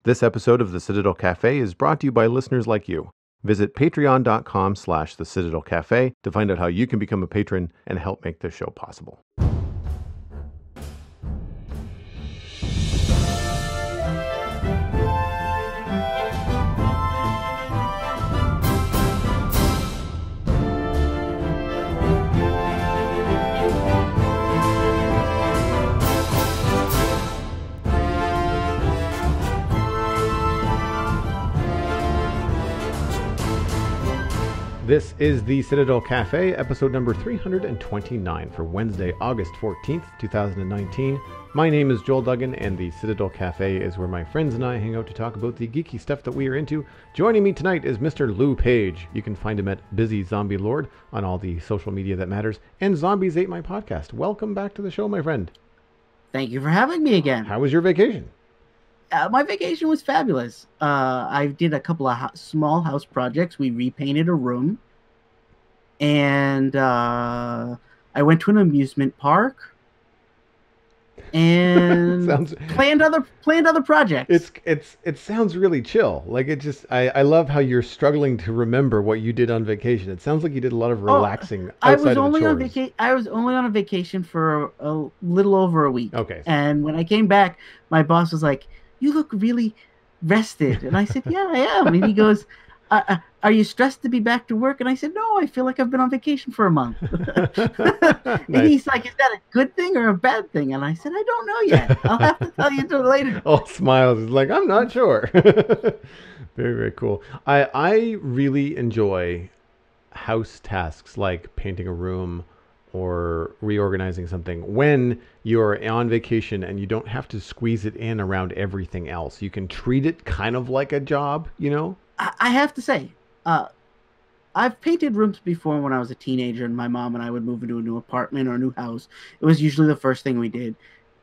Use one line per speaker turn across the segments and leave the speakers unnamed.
This episode of the Citadel Cafe is brought to you by listeners like you. Visit patreon.com/the Citadel Cafe to find out how you can become a patron and help make this show possible. This is the Citadel Cafe, episode number 329 for Wednesday, August 14th, 2019. My name is Joel Duggan, and the Citadel Cafe is where my friends and I hang out to talk about the geeky stuff that we are into. Joining me tonight is Mr. Lou Page. You can find him at Busy Zombie Lord on all the social media that matters, and Zombies Ate My Podcast. Welcome back to the show, my friend.
Thank you for having me again.
How was your vacation?
My vacation was fabulous. I did a couple of small house projects. We repainted a room, and I went to an amusement park, and planned other projects.
It sounds really chill. Like I love how you're struggling to remember what you did on vacation. It sounds like you did a lot of relaxing outside of the chores.
I was only on a vacation for a little over a week.
Okay.
And when I came back, my boss was like, "You look really rested." And I said, "Yeah, I am." And he goes, "Are you stressed to be back to work?" And I said, "No, I feel like I've been on vacation for a month."
Nice.
And he's like, "Is that a good thing or a bad thing?" And I said, "I don't know yet. I'll have to tell you later."
All smiles. He's like, "I'm not sure." Very, very cool. I really enjoy house tasks like painting a room or reorganizing something when you're on vacation and you don't have to squeeze it in around everything else. You can treat it kind of like a job, you know?
I have to say, I've painted rooms before when I was a teenager, and my mom and I would move into a new apartment or a new house. It was usually the first thing we did.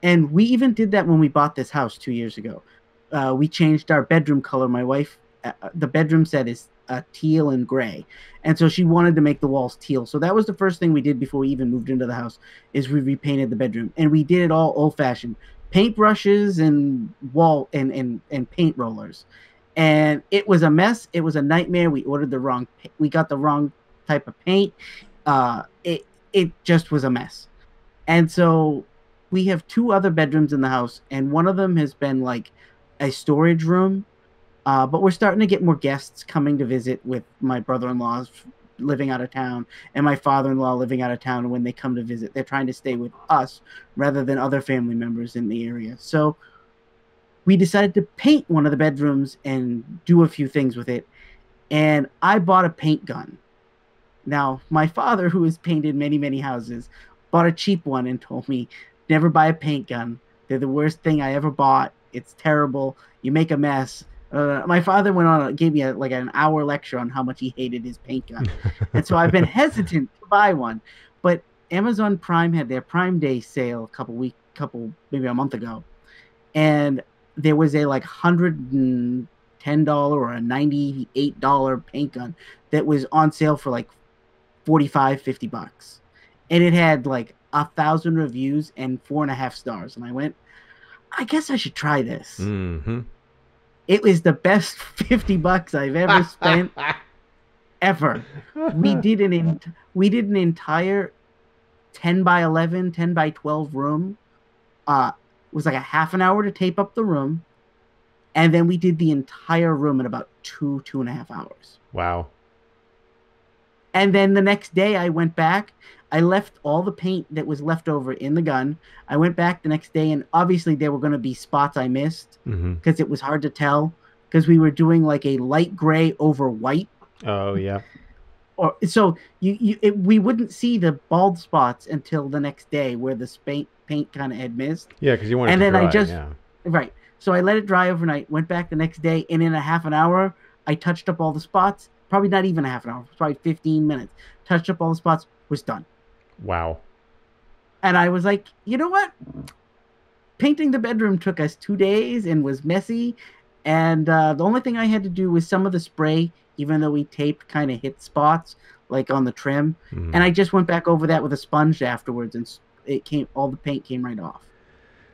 And we even did that when we bought this house 2 years ago. We changed our bedroom color. My wife, the bedroom set is teal and gray. And so she wanted to make the walls teal. So that was the first thing we did before we even moved into the house, is we repainted the bedroom. And we did it all old-fashioned. Paintbrushes and and paint rollers. And it was a mess. It was a nightmare. We got the wrong type of paint. It just was a mess. And so we have two other bedrooms in the house, and one of them has been like a storage room. But we're starting to get more guests coming to visit, with my brother-in-law living out of town and my father-in-law living out of town. And when they come to visit, they're trying to stay with us rather than other family members in the area. So we decided to paint one of the bedrooms and do a few things with it. And I bought a paint gun. Now, my father, who has painted many, many houses, bought a cheap one and told me, "Never buy a paint gun. They're the worst thing I ever bought. It's terrible. You make a mess." My father gave me an hour lecture on how much he hated his paint gun. And so I've been hesitant to buy one. But Amazon Prime had their Prime Day sale maybe a month ago. And there was a $110 or a $98 paint gun that was on sale for $45-50. And it had 1,000 reviews and 4.5 stars. And I went, I guess I should try this.
Mm-hmm.
It was the best $50 I've ever spent ever. We did an entire 10 by 11, 10 by 12 room. It was like a half an hour to tape up the room. And then we did the entire room in about 2.5 hours.
Wow.
And then the next day I went back. I left all the paint that was left over in the gun. I went back the next day, and obviously there were going to be spots I missed because it was hard to tell, because we were doing a light gray over white.
Oh, yeah.
So we wouldn't see the bald spots until the next day, where the paint kind of had missed.
Yeah, because you wanted to dry.
Right. So I let it dry overnight, went back the next day, and in a half an hour, I touched up all the spots. Probably not even a half an hour, probably 15 minutes. Touched up all the spots, was done.
Wow.
And I was like, you know what? Painting the bedroom took us 2 days and was messy. And the only thing I had to do was some of the spray, even though we taped, kind of hit spots on the trim. And I just went back over that with a sponge afterwards, and all the paint came right off.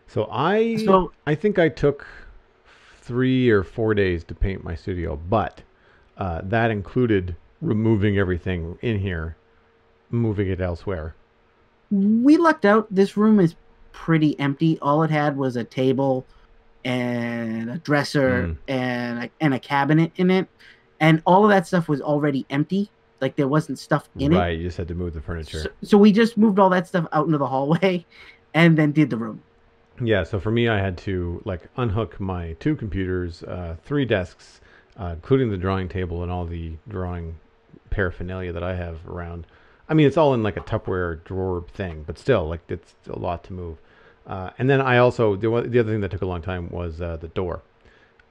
So I think I took 3 or 4 days to paint my studio, but that included removing everything in here, moving it elsewhere.
We lucked out. This room is pretty empty. All it had was a table and a dresser
Mm,
and a cabinet in it, and all of that stuff was already empty. Like there wasn't stuff in it.
right, you just had to move the furniture.
So we just moved all that stuff out into the hallway, and then did the room.
Yeah, so for me, I had to like unhook my 2 computers, 3 desks, including the drawing table and all the drawing paraphernalia that I have around. I mean, it's all in like a Tupperware drawer thing, but still, like it's a lot to move. And then I also the other thing that took a long time was the door.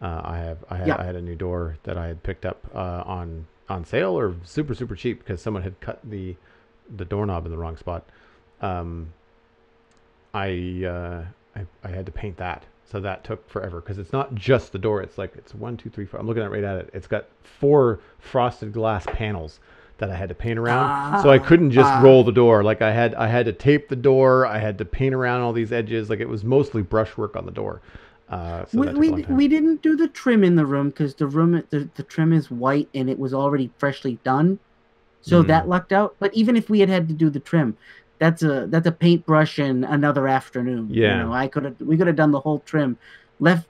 Yeah,
I had a new door that I had picked up on sale or super cheap because someone had cut the doorknob in the wrong spot. Um, I, I had to paint that. So that took forever because it's not just the door. It's like it's 1, 2, 3, 4. I'm looking at right at it. It's got 4 frosted glass panels that I had to paint around. So I couldn't just roll the door. Like I had to tape the door. I had to paint around all these edges. Like it was mostly brushwork on the door. So that took a long time.
we didn't do the trim in the room because the trim is white and it was already freshly done, so
Mm.
that lucked out. But even if we had to do the trim, that's a paintbrush and another afternoon.
Yeah.
We could have done the whole trim, left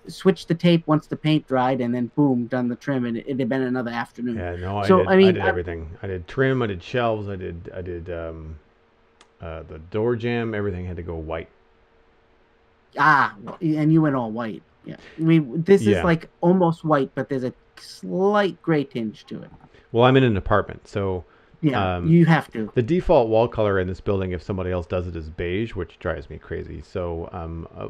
switched the tape once the paint dried, and then boom, done the trim, and it had been another afternoon.
Yeah, no,
So I
I
mean,
did everything. I did trim, I did shelves, I did the door jamb. Everything had to go white.
and you went all white. Yeah, this is
Yeah.
like almost white, but there's a slight gray tinge to it.
Well, I'm in an apartment, so
Yeah,
um,
you have to.
the default wall color in this building, if somebody else does it, is beige, which drives me crazy. So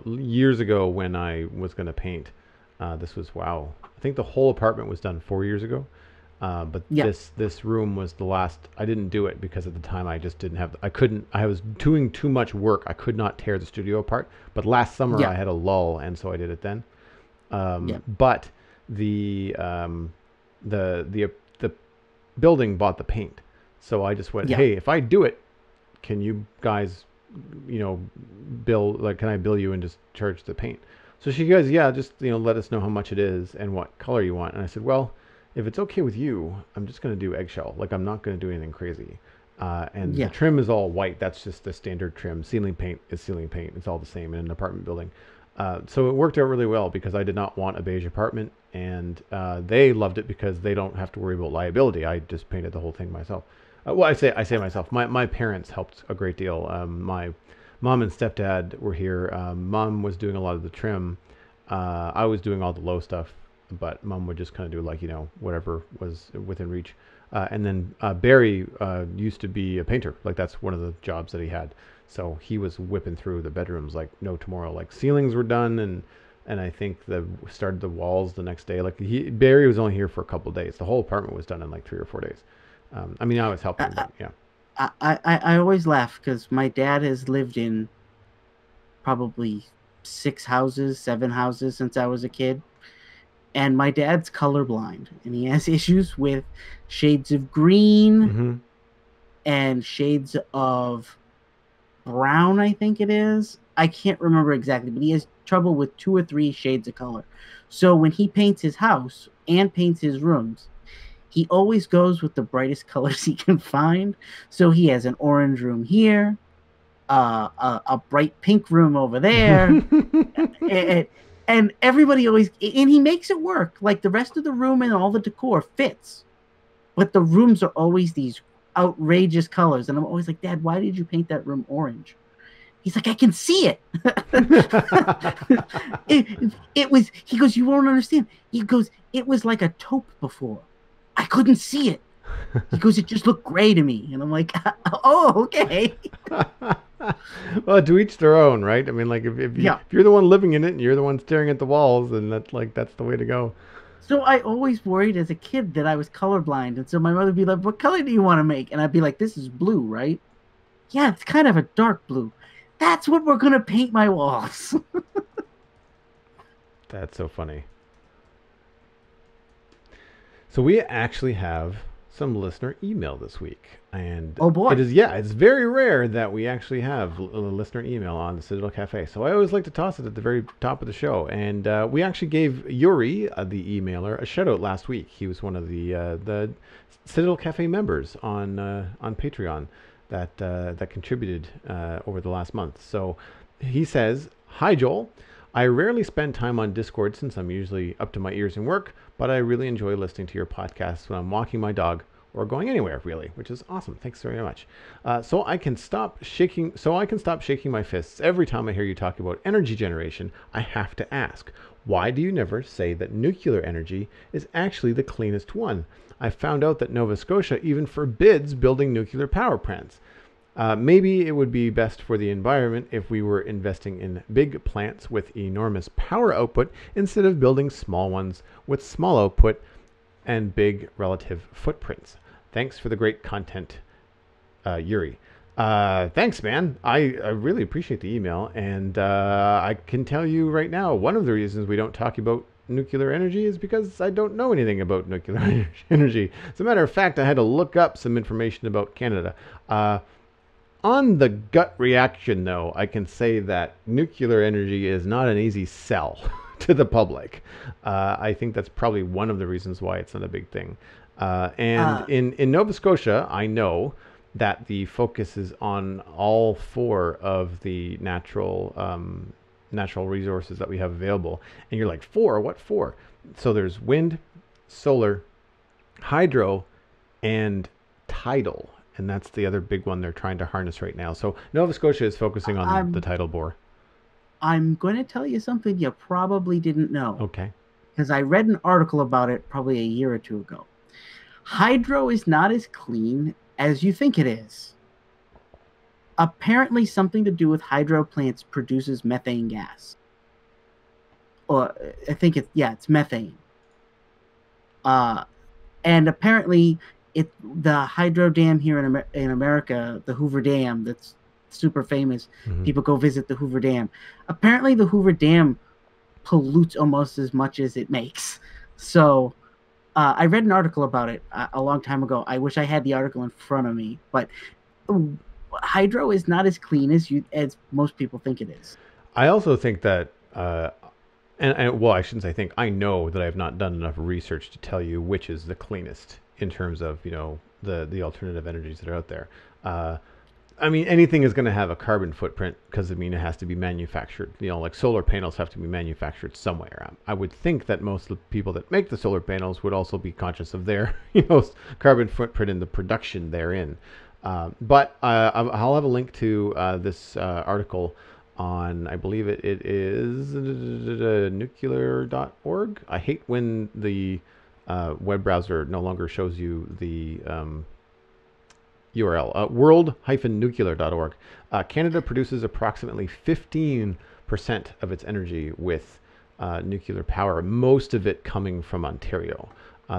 years ago, when I was going to paint, this was wow. I think the whole apartment was done 4 years ago. But
Yeah,
this room was the last. I didn't do it because at the time I just didn't have. I couldn't. I was doing too much work. I could not tear the studio apart. But last summer
yeah,
I had a lull, and so I did it then.
yeah,
But the um, the building bought the paint, so I just went,
yeah.
hey, if I do it, can you guys, you know, can I bill you and just charge the paint? So she goes, yeah, just let us know how much it is and what color you want. And I said, well, if it's okay with you, I'm just gonna do eggshell. Like I'm not gonna do anything crazy. And the
Yeah.
trim is all white. That's just the standard trim. Ceiling paint is ceiling paint. It's all the same in an apartment building. So it worked out really well because I did not want a beige apartment, and they loved it because they don't have to worry about liability. I just painted the whole thing myself. Well, I say myself. My parents helped a great deal. My mom and stepdad were here. Mom was doing a lot of the trim. I was doing all the low stuff, but mom would just kind of do like whatever was within reach. And then Barry used to be a painter. Like that's one of the jobs that he had. So he was whipping through the bedrooms like no tomorrow. Like ceilings were done, and I think the started the walls the next day. Like Barry was only here for a couple of days. The whole apartment was done in like 3 or 4 days. I mean, I was helping,
I
but yeah.
I always laugh because my dad has lived in probably 6 houses, 7 houses since I was a kid, and my dad's colorblind, and he has issues with shades of green
Hmm.
and shades of brown, I think it is. I can't remember exactly, but he has trouble with 2 or 3 shades of color. So when he paints his house and paints his rooms, he always goes with the brightest colors he can find. So he has an orange room here, a bright pink room over there, and, and everybody always, and he makes it work. Like the rest of the room and all the decor fits, but the rooms are always these outrageous colors. And I'm always like, Dad, why did you paint that room orange? He's like, I can see it. It was, he goes, you won't understand. He goes, it was like a taupe before. I couldn't see it. He goes, it just looked gray to me. And I'm like, oh, okay.
Well, to each their own, right? I mean, like
Yeah.
if you're the one living in it and you're the one staring at the walls, then that's the way to go.
So I always worried as a kid that I was colorblind. And so my mother would be like, what color do you want to make? And I'd be like, this is blue, right? Yeah, it's kind of a dark blue. That's what we're going to paint my walls.
That's so funny. So we actually have some listener email this week. And
Oh boy.
it's very rare that we actually have a listener email on the Citadel Cafe. So I always like to toss it at the very top of the show. And we actually gave Yuri, the emailer, a shout out last week. He was one of the Citadel Cafe members on Patreon that contributed over the last month. So he says, "Hi Joel. I rarely spend time on Discord since I'm usually up to my ears in work, but I really enjoy listening to your podcasts when I'm walking my dog or going anywhere, really, which is awesome. Thanks very much. So I can stop shaking my fists every time I hear you talk about energy generation. I have to ask, why do you never say that nuclear energy is actually the cleanest one? I found out that Nova Scotia even forbids building nuclear power plants. Maybe it would be best for the environment if we were investing in big plants with enormous power output instead of building small ones with small output and big relative footprints. Thanks for the great content, Yuri." Thanks, man. I really appreciate the email. And I can tell you right now, one of the reasons we don't talk about nuclear energy is because I don't know anything about nuclear energy. As a matter of fact, I had to look up some information about Canada. On the gut reaction, though, I can say that nuclear energy is not an easy sell to the public. I think that's probably one of the reasons why it's not a big thing. In Nova Scotia, I know that the focus is on all four of the natural resources that we have available. And you're like, four? What for? So there's wind, solar, hydro, and tidal. And that's the other big one they're trying to harness right now. So Nova Scotia is focusing on the tidal bore.
I'm going to tell you something you probably didn't know.
Okay.
Because I read an article about it probably a year or two ago. Hydro is not as clean as you think it is. Apparently something to do with hydro plants produces methane gas. Or I think it's methane. And apparently the hydro dam here in America, the Hoover Dam, that's super famous. Mm-hmm. People go visit the Hoover Dam. Apparently the Hoover Dam pollutes almost as much as it makes. So I read an article about it a long time ago. I wish I had the article in front of me, but hydro is not as clean as most people think it is.
I also think that well, I shouldn't say think. I know that I have not done enough research to tell you which is the cleanest in terms of, the alternative energies that are out there. I mean, anything is going to have a carbon footprint because, it has to be manufactured. Like solar panels have to be manufactured somewhere. I would think that most of the people that make the solar panels would also be conscious of their, carbon footprint in the production therein. But I'll have a link to this article on, I believe it is nuclear.org. I hate when the web browser no longer shows you the URL. World-nuclear.org. Canada produces approximately 15% of its energy with nuclear power, most of it coming from Ontario.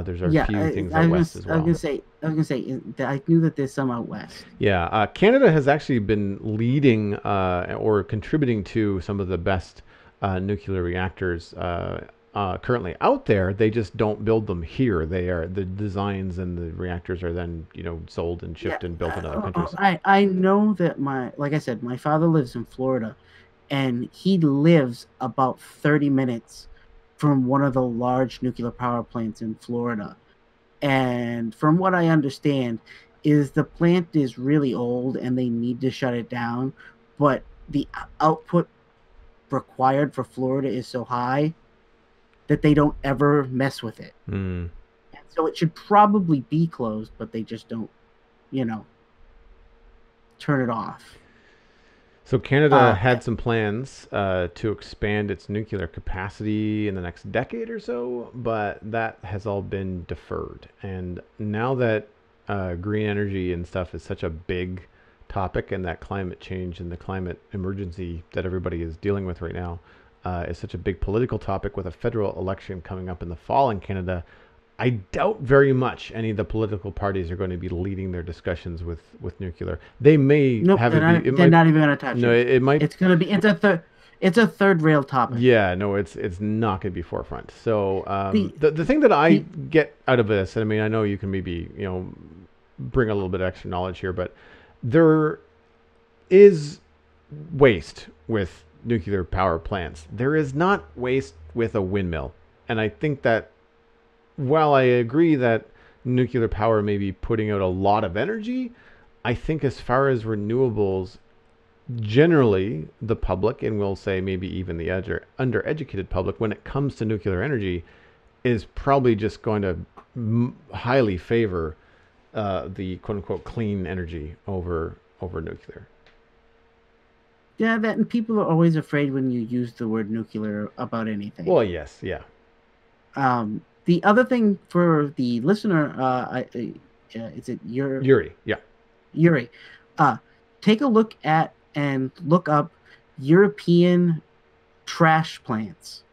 There's a few things out west as well.
I was gonna say I knew that there's some out west.
Yeah, Canada has actually been leading or contributing to some of the best nuclear reactors currently out there. They just don't build them here. The designs and the reactors are then sold and shipped and built in other countries.
I know that like I said, my father lives in Florida, and he lives about 30 minutes from one of the large nuclear power plants in Florida. And from what I understand is the plant is really old and they need to shut it down, but the output required for Florida is so high that they don't ever mess with it. And so it should probably be closed, but they just don't, turn it off.
So Canada had some plans to expand its nuclear capacity in the next decade or so, but that has all been deferred. And now that green energy and stuff is such a big topic, and that climate change and the climate emergency that everybody is dealing with right now is such a big political topic with a federal election coming up in the fall in Canada, I doubt very much any of the political parties are going to be leading their discussions with nuclear. They may have
they're not even going to touch it.
No, it might.
It's going to be It's a third rail topic.
Yeah, no, it's not going to be forefront. So
The
the thing that I
the
get out of this, and I mean, I know you can maybe bring a little bit of extra knowledge here, but there is waste with nuclear power plants. There is not waste with a windmill, and I think that while I agree that nuclear power may be putting out a lot of energy, I think as far as renewables, generally the public, and we'll say maybe even the undereducated public, when it comes to nuclear energy, is probably just going to highly favor the quote unquote clean energy over nuclear.
Yeah, that and people are always afraid when you use the word nuclear about anything.
Well, yes, yeah.
The other thing for the listener, is it
Yuri, yeah.
Yuri? Uh, Take a look at and look up European trash plants.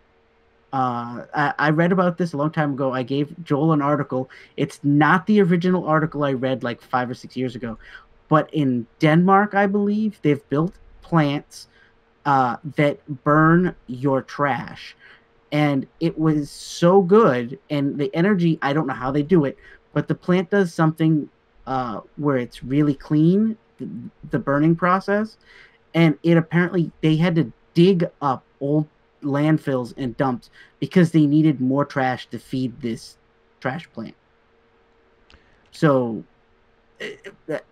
I read about this a long time ago. I gave Joel an article. It's not the original article I read like 5 or 6 years ago, but in Denmark, I believe they've built plants that burn your trash, and it was so good. And the energy, I don't know how they do it, but the plant does something where it's really clean, the burning process, and it apparently they had to dig up old landfills and dumps because they needed more trash to feed this trash plant. So,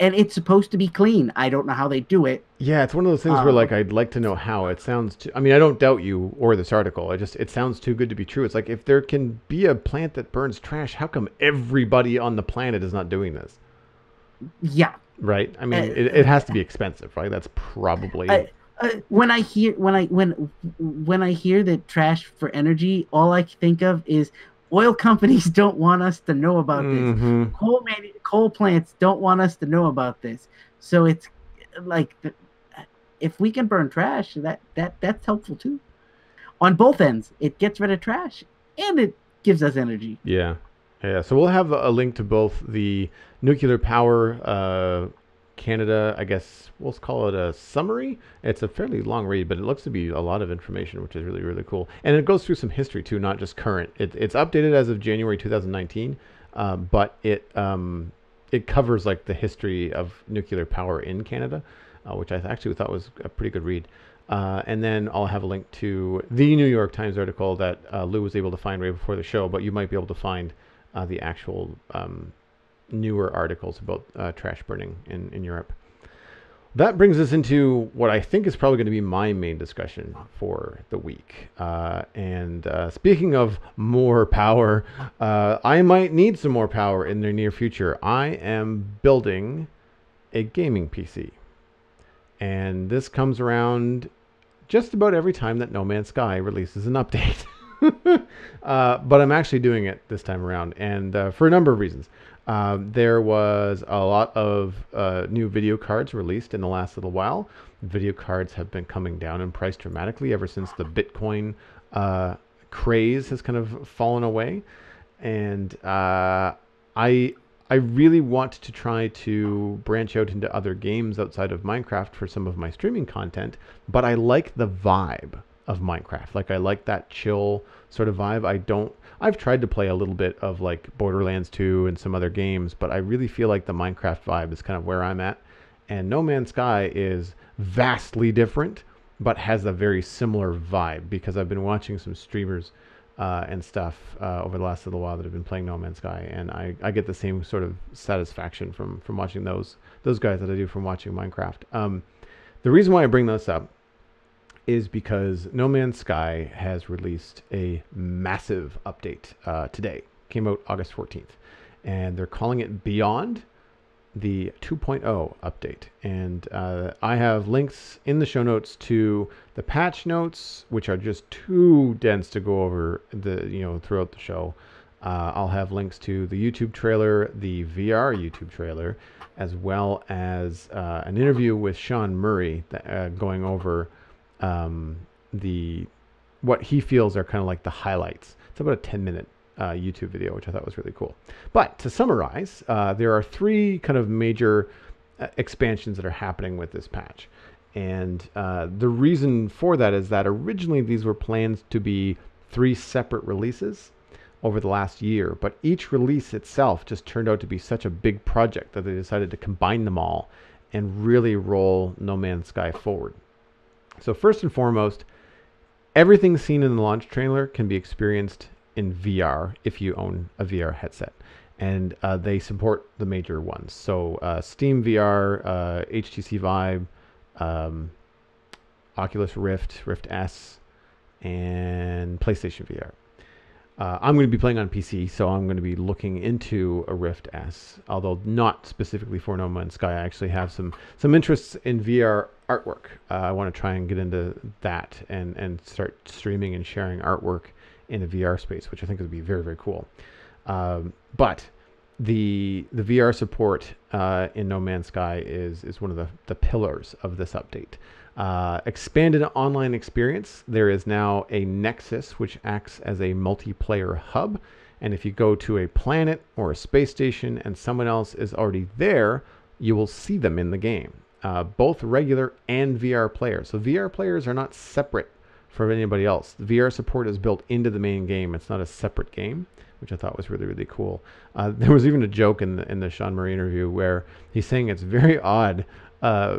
and it's supposed to be clean. I don't know how they do it.
Yeah, it's one of those things where like I'd like to know how. It sounds too, I mean, I don't doubt you or this article. It sounds too good to be true. It's like if there can be a plant that burns trash, how come everybody on the planet is not doing this?
Yeah.
Right? I mean, it has to be expensive, right? That's probably
when I hear when I hear that trash for energy, all I think of is oil companies don't want us to know about
mm-hmm.
this. Coal plants don't want us to know about this. So it's like if we can burn trash, that's helpful too. On both ends, it gets rid of trash and it gives us energy.
Yeah. Yeah. So we'll have a link to both the nuclear power Canada, I guess we'll call it a summary. It's a fairly long read, but it looks to be a lot of information, which is really, really cool. And it goes through some history too, not just current. It's updated as of January 2019, but it covers like the history of nuclear power in Canada, which I actually thought was a pretty good read. And then I'll have a link to the New York Times article that Lou was able to find right before the show, but you might be able to find the actual newer articles about trash burning in Europe. That brings us into what I think is probably going to be my main discussion for the week. And speaking of more power, I might need some more power in the near future. I am building a gaming PC. And this comes around just about every time that No Man's Sky releases an update. But I'm actually doing it this time around, and for a number of reasons. There was a lot of new video cards released in the last little while. Video cards have been coming down in price dramatically ever since the Bitcoin craze has kind of fallen away. And I really want to try to branch out into other games outside of Minecraft for some of my streaming content, but I like the vibe of Minecraft. Like I like that chill sort of vibe. I've tried to play a little bit of like Borderlands 2 and some other games, but I really feel like the Minecraft vibe is kind of where I'm at. And No Man's Sky is vastly different, but has a very similar vibe because I've been watching some streamers and stuff over the last little while that have been playing No Man's Sky, and I get the same sort of satisfaction from watching those guys that I do from watching Minecraft. The reason why I bring this up is because No Man's Sky has released a massive update today. Came out August 14th, and they're calling it Beyond, the 2.0 update. And I have links in the show notes to the patch notes, which are just too dense to go over throughout the show. I'll have links to the YouTube trailer, the VR YouTube trailer, as well as an interview with Sean Murray going over what he feels are kind of like the highlights. It's about a 10-minute YouTube video, which I thought was really cool. But to summarize, there are three kind of major expansions that are happening with this patch. And the reason for that is that originally these were planned to be 3 separate releases over the last year, but each release itself just turned out to be such a big project that they decided to combine them all and really roll No Man's Sky forward. So first and foremost, everything seen in the launch trailer can be experienced in VR if you own a VR headset. And they support the major ones. So Steam VR, HTC Vive, Oculus Rift, Rift S, and PlayStation VR. I'm going to be playing on PC, so I'm going to be looking into a Rift S, although not specifically for No Man's Sky. I actually have some interests in VR artwork. I want to try and get into that and start streaming and sharing artwork in a VR space, which I think would be very, very cool. But the VR support in No Man's Sky is one of the pillars of this update. Expanded online experience. There is now a Nexus, which acts as a multiplayer hub. And if you go to a planet or a space station and someone else is already there, you will see them in the game, both regular and VR players. So VR players are not separate from anybody else. The VR support is built into the main game. It's not a separate game, which I thought was really, really cool. There was even a joke in the Sean Murray interview where he's saying it's very odd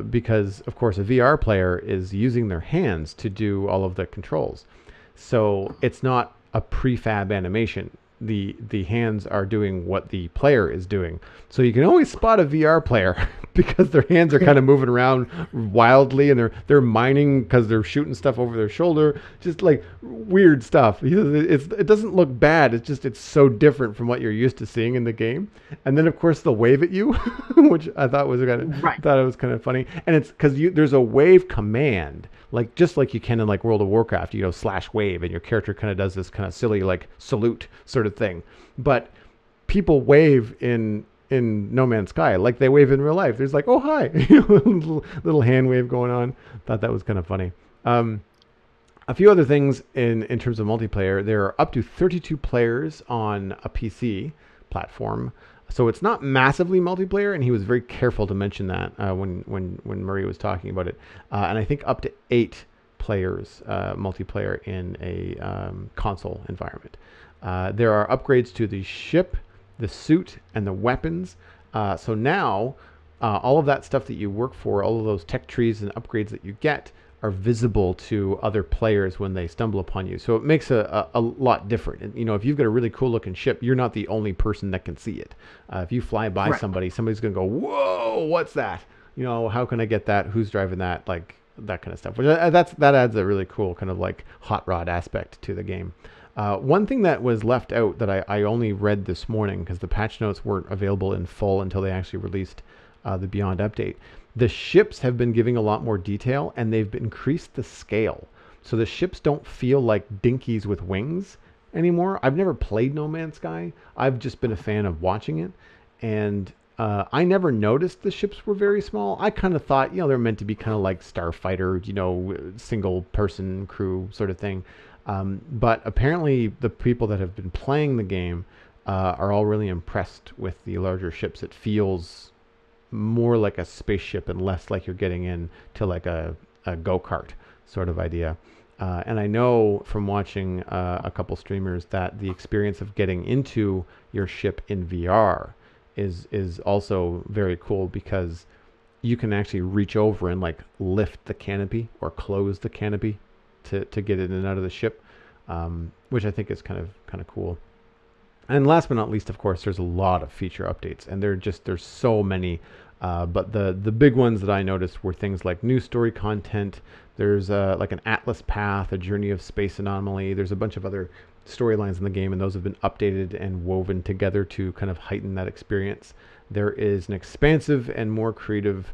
because, of course, a VR player is using their hands to do all of the controls. So it's not a prefab animation. The hands are doing what the player is doing. So you can always spot a VR player because their hands are kind of moving around wildly, and they're mining because they're shooting stuff over their shoulder, just like weird stuff. It doesn't look bad. It's so different from what you're used to seeing in the game. And then of course they'll wave at you, which I thought was kind of funny. And it's because there's a wave command. Like just like you can in like World of Warcraft, you go /wave and your character kind of does this kind of silly like salute sort of thing. But people wave in No Man's Sky like they wave in real life. There's like, oh hi, little hand wave going on. Thought that was kind of funny. A few other things in terms of multiplayer. There are up to 32 players on a PC platform. So it's not massively multiplayer, and he was very careful to mention that when Murray was talking about it. And I think up to 8 players multiplayer in a console environment. There are upgrades to the ship, the suit, and the weapons. So now all of that stuff that you work for, all of those tech trees and upgrades that you get, are visible to other players when they stumble upon you. So it makes a lot different. And, if you've got a really cool looking ship, you're not the only person that can see it. If you fly by somebody's going to go, whoa, what's that? How can I get that? Who's driving that? Like that kind of stuff. Which that adds a really cool kind of like hot rod aspect to the game. One thing that was left out that I only read this morning because the patch notes weren't available in full until they actually released the Beyond update. The ships have been giving a lot more detail, and they've increased the scale. So the ships don't feel like dinkies with wings anymore. I've never played No Man's Sky. I've just been a fan of watching it. And I never noticed the ships were very small. I kind of thought, they're meant to be kind of like Starfighter, single person crew sort of thing. But apparently the people that have been playing the game are all really impressed with the larger ships. It feels more like a spaceship and less like you're getting into like a go-kart sort of idea. And I know from watching a couple streamers that the experience of getting into your ship in VR is also very cool because you can actually reach over and like lift the canopy or close the canopy to get in and out of the ship, which I think is kind of cool. And last but not least, of course, there's a lot of feature updates, and there's so many. But the big ones that I noticed were things like new story content. There's like an Atlas path, a Journey of Space Anomaly. There's a bunch of other storylines in the game, and those have been updated and woven together to kind of heighten that experience. There is an expansive and more creative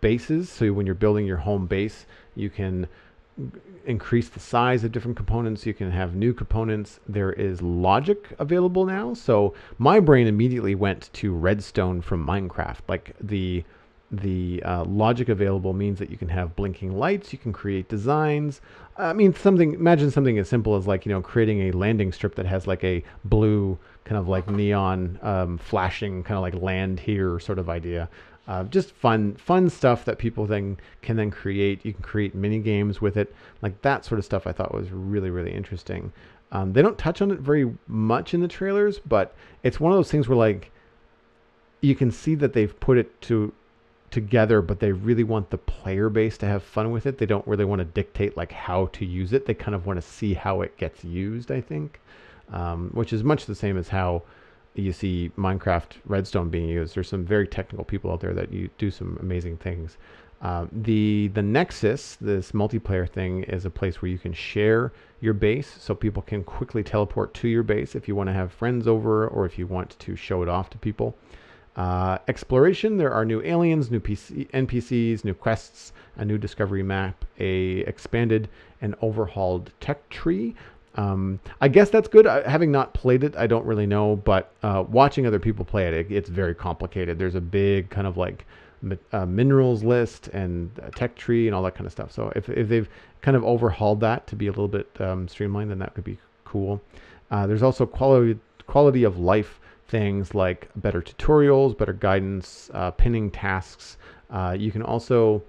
bases. So when you're building your home base, you can increase the size of different components. You can have new components. There is logic available now. So my brain immediately went to Redstone from Minecraft. Like the logic available means that you can have blinking lights. You can create designs. Imagine something as simple as like, creating a landing strip that has like a blue kind of like neon flashing kind of like land here sort of idea. Just fun stuff that people then can create. You can create mini games with it, like that sort of stuff. I thought was really really interesting. They don't touch on it very much in the trailers, but it's one of those things where like you can see that they've put it together, but they really want the player base to have fun with it. They don't really want to dictate like how to use it. They kind of want to see how it gets used, I think, which is much the same as how you see Minecraft Redstone being used. There's some very technical people out there that you do some amazing things. The Nexus, this multiplayer thing, is a place where you can share your base, so people can quickly teleport to your base if you want to have friends over or if you want to show it off to people. Exploration, there are new aliens, new NPCs, new quests, a new discovery map, a expanded and overhauled tech tree. I guess that's good. Having not played it, I don't really know, but watching other people play it, it's very complicated. There's a big kind of like minerals list and a tech tree and all that kind of stuff. So if they've kind of overhauled that to be a little bit streamlined, then that could be cool. There's also quality of life things like better tutorials, better guidance, pinning tasks. You can also,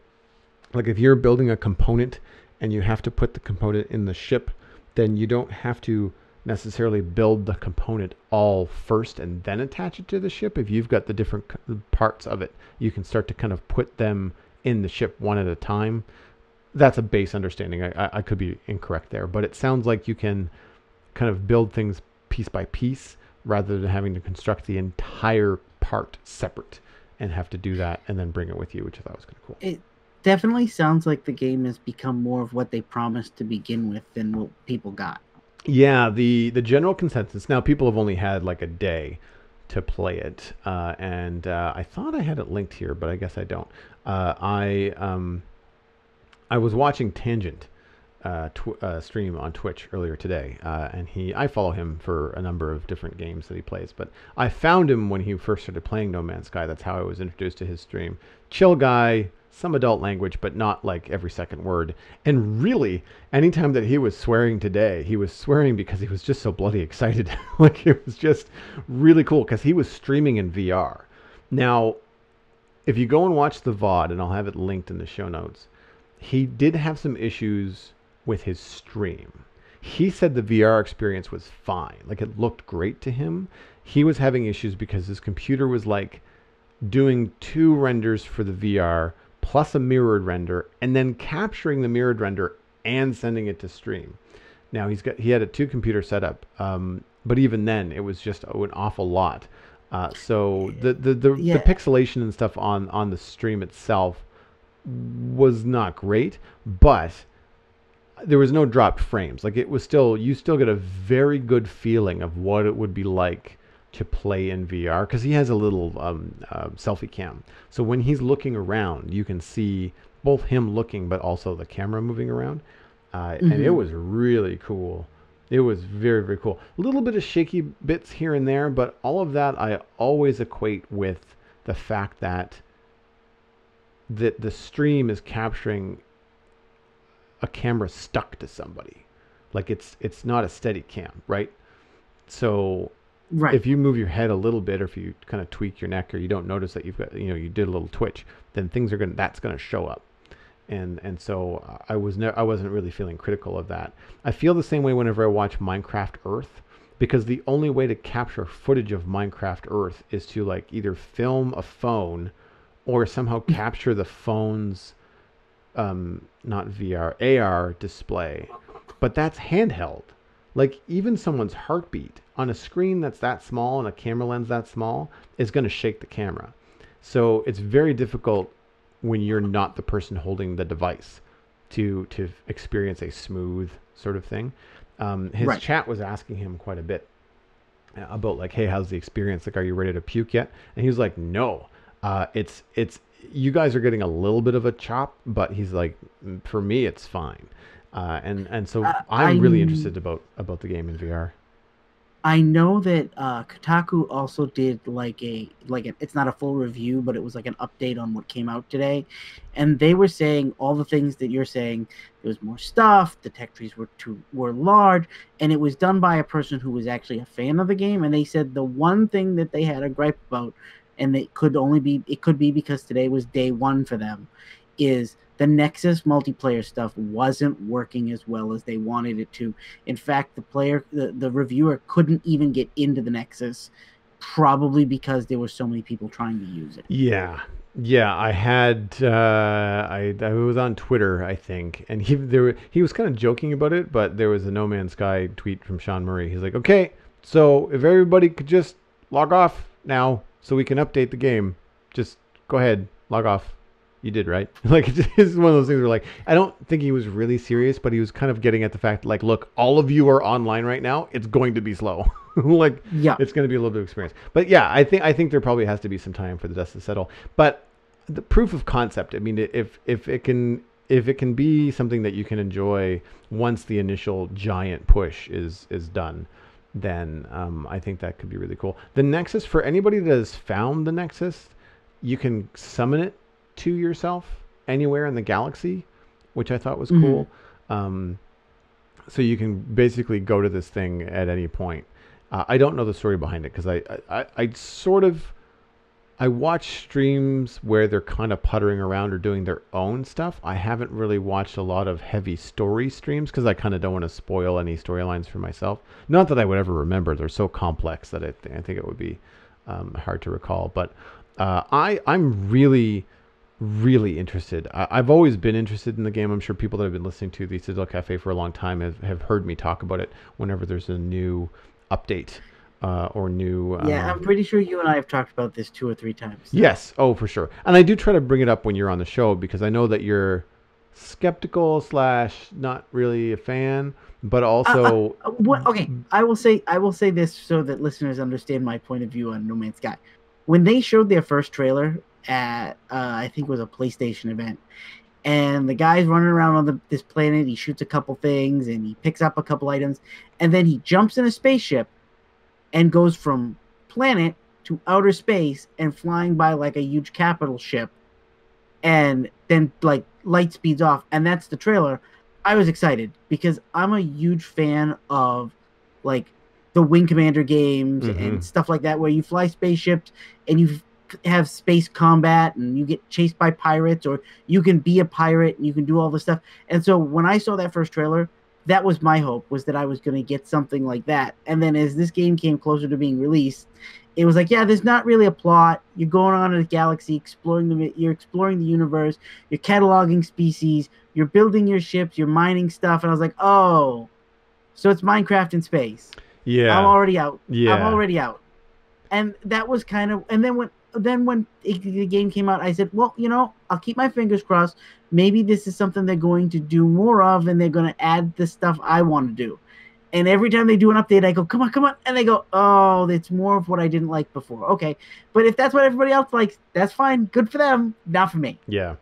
like if you're building a component and you have to put the component in the ship, then you don't have to necessarily build the component all first and then attach it to the ship. If you've got the different parts of it, you can start to kind of put them in the ship one at a time. That's a base understanding. I could be incorrect there, but it sounds like you can kind of build things piece by piece rather than having to construct the entire part separate and have to do that and then bring it with you, which I thought was kind of cool.
It definitely sounds like the game has become more of what they promised to begin with than what people got.
Yeah, the general consensus. Now, people have only had like a day to play it, and I thought I had it linked here, but I guess I don't. I was watching Tangent stream on Twitch earlier today, and I follow him for a number of different games that he plays, but I found him when he first started playing No Man's Sky. That's how I was introduced to his stream. Chill guy, some adult language, but not like every second word. And really, anytime that he was swearing today, he was swearing because he was just so bloody excited. Like it was just really cool because he was streaming in VR. Now, if you go and watch the VOD, and I'll have it linked in the show notes, he did have some issues with his stream. He said the VR experience was fine. Like it looked great to him. He was having issues because his computer was like doing 2 renders for the VR plus a mirrored render and then capturing the mirrored render and sending it to stream. Now he had a 2 computer setup, but even then it was just an awful lot. So the pixelation and stuff on the stream itself was not great, but there was no dropped frames. Like it was you still get a very good feeling of what it would be like to play in VR, because he has a little selfie cam. So when he's looking around, you can see both him looking, but also the camera moving around. And it was really cool. It was very, very cool. A little bit of shaky bits here and there, but all of that I always equate with the fact that the stream is capturing a camera stuck to somebody. Like it's not a steady cam, right? So
Right.
if you move your head a little bit, or if you kind of tweak your neck, or you don't notice that you've got, you did a little twitch, then that's going to show up. And so I wasn't really feeling critical of that. I feel the same way whenever I watch Minecraft Earth, because the only way to capture footage of Minecraft Earth is to like either film a phone or somehow capture the phone's not VR, AR display. But that's handheld. Like even someone's heartbeat on a screen that's that small and a camera lens that small is going to shake the camera. So it's very difficult when you're not the person holding the device to experience a smooth sort of thing. His chat was asking him quite a bit about like, hey, how's the experience? Like, are you ready to puke yet? And he was like, no, it's you guys are getting a little bit of a chop, but he's like, for me, it's fine. And so I'm really interested about the game in VR.
I know that Kotaku also did it's not a full review, but it was like an update on what came out today, and they were saying all the things that you're saying. There was more stuff. The tech trees were large, and it was done by a person who was actually a fan of the game. And they said the one thing that they had a gripe about, and it could be because today was day one for them, is the Nexus multiplayer stuff wasn't working as well as they wanted it to. In fact, the reviewer couldn't even get into the Nexus, probably because there were so many people trying to use it.
Yeah. Yeah, I had I was on Twitter, I think, and he was kind of joking about it, but there was a No Man's Sky tweet from Sean Murray. He's like, "Okay, so if everybody could just log off now so we can update the game, just go ahead, log off." You did, right? Like, it's one of those things where, like, I don't think he was really serious, but he was kind of getting at the fact, like, look, all of you are online right now. It's going to be slow. Like,
Yeah.
it's going to be a little bit of experience. But yeah, I think there probably has to be some time for the dust to settle. But the proof of concept, I mean, if it can be something that you can enjoy once the initial giant push is done, then I think that could be really cool. The Nexus, for anybody that has found the Nexus, you can summon it to yourself anywhere in the galaxy, which I thought was cool. So you can basically go to this thing at any point. I don't know the story behind it because I watch streams where they're kind of puttering around or doing their own stuff. I haven't really watched a lot of heavy story streams because I kind of don't want to spoil any storylines for myself. Not that I would ever remember. They're so complex that I think it would be hard to recall. But I'm really, really interested. I've always been interested in the game. I'm sure people that have been listening to the Citadel Cafe for a long time have heard me talk about it whenever there's a new update or new...
Yeah, I'm pretty sure you and I have talked about this 2 or 3 times.
Yes, oh, for sure. And I do try to bring it up when you're on the show because I know that you're skeptical / not really a fan, but also...
Okay, I will say this so that listeners understand my point of view on No Man's Sky. When they showed their first trailer at I think it was a PlayStation event, and the guy's running around on this planet, he shoots a couple things and he picks up a couple items, and then he jumps in a spaceship and goes from planet to outer space and flying by like a huge capital ship, and then like light speeds off, and that's the trailer. I was excited because I'm a huge fan of like the Wing Commander games and stuff like that, where you fly spaceships and you have space combat and you get chased by pirates, or you can be a pirate and you can do all this stuff. And so when I saw that first trailer, that was my hope, was that I was going to get something like that. And then as this game came closer to being released, it was like, yeah, there's not really a plot. You're going on in a galaxy, you're exploring the universe, you're cataloging species, you're building your ships, you're mining stuff. And I was like, oh, so it's Minecraft in space.
Yeah.
I'm already out.
Yeah.
I'm already out. And that was kind of, and then when the game came out, I said, well, I'll keep my fingers crossed. Maybe this is something they're going to do more of, and they're going to add the stuff I want to do. And every time they do an update, I go, come on. And they go, oh, it's more of what I didn't like before. Okay. But if that's what everybody else likes, that's fine. Good for them. Not for me.
Yeah.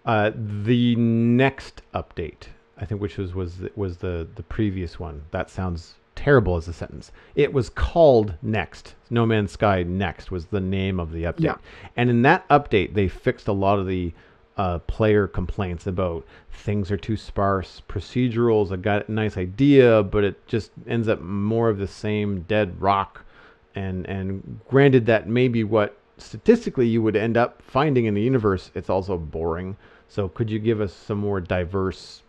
The next update, I think, which was the previous one. That sounds terrible as a sentence. It was called Next. No Man's Sky Next was the name of the update. Yeah. And in that update, they fixed a lot of the player complaints about things are too sparse, procedurals. I got a nice idea, but it just ends up more of the same dead rock. And granted that maybe what statistically you would end up finding in the universe, it's also boring. So could you give us some more diverse,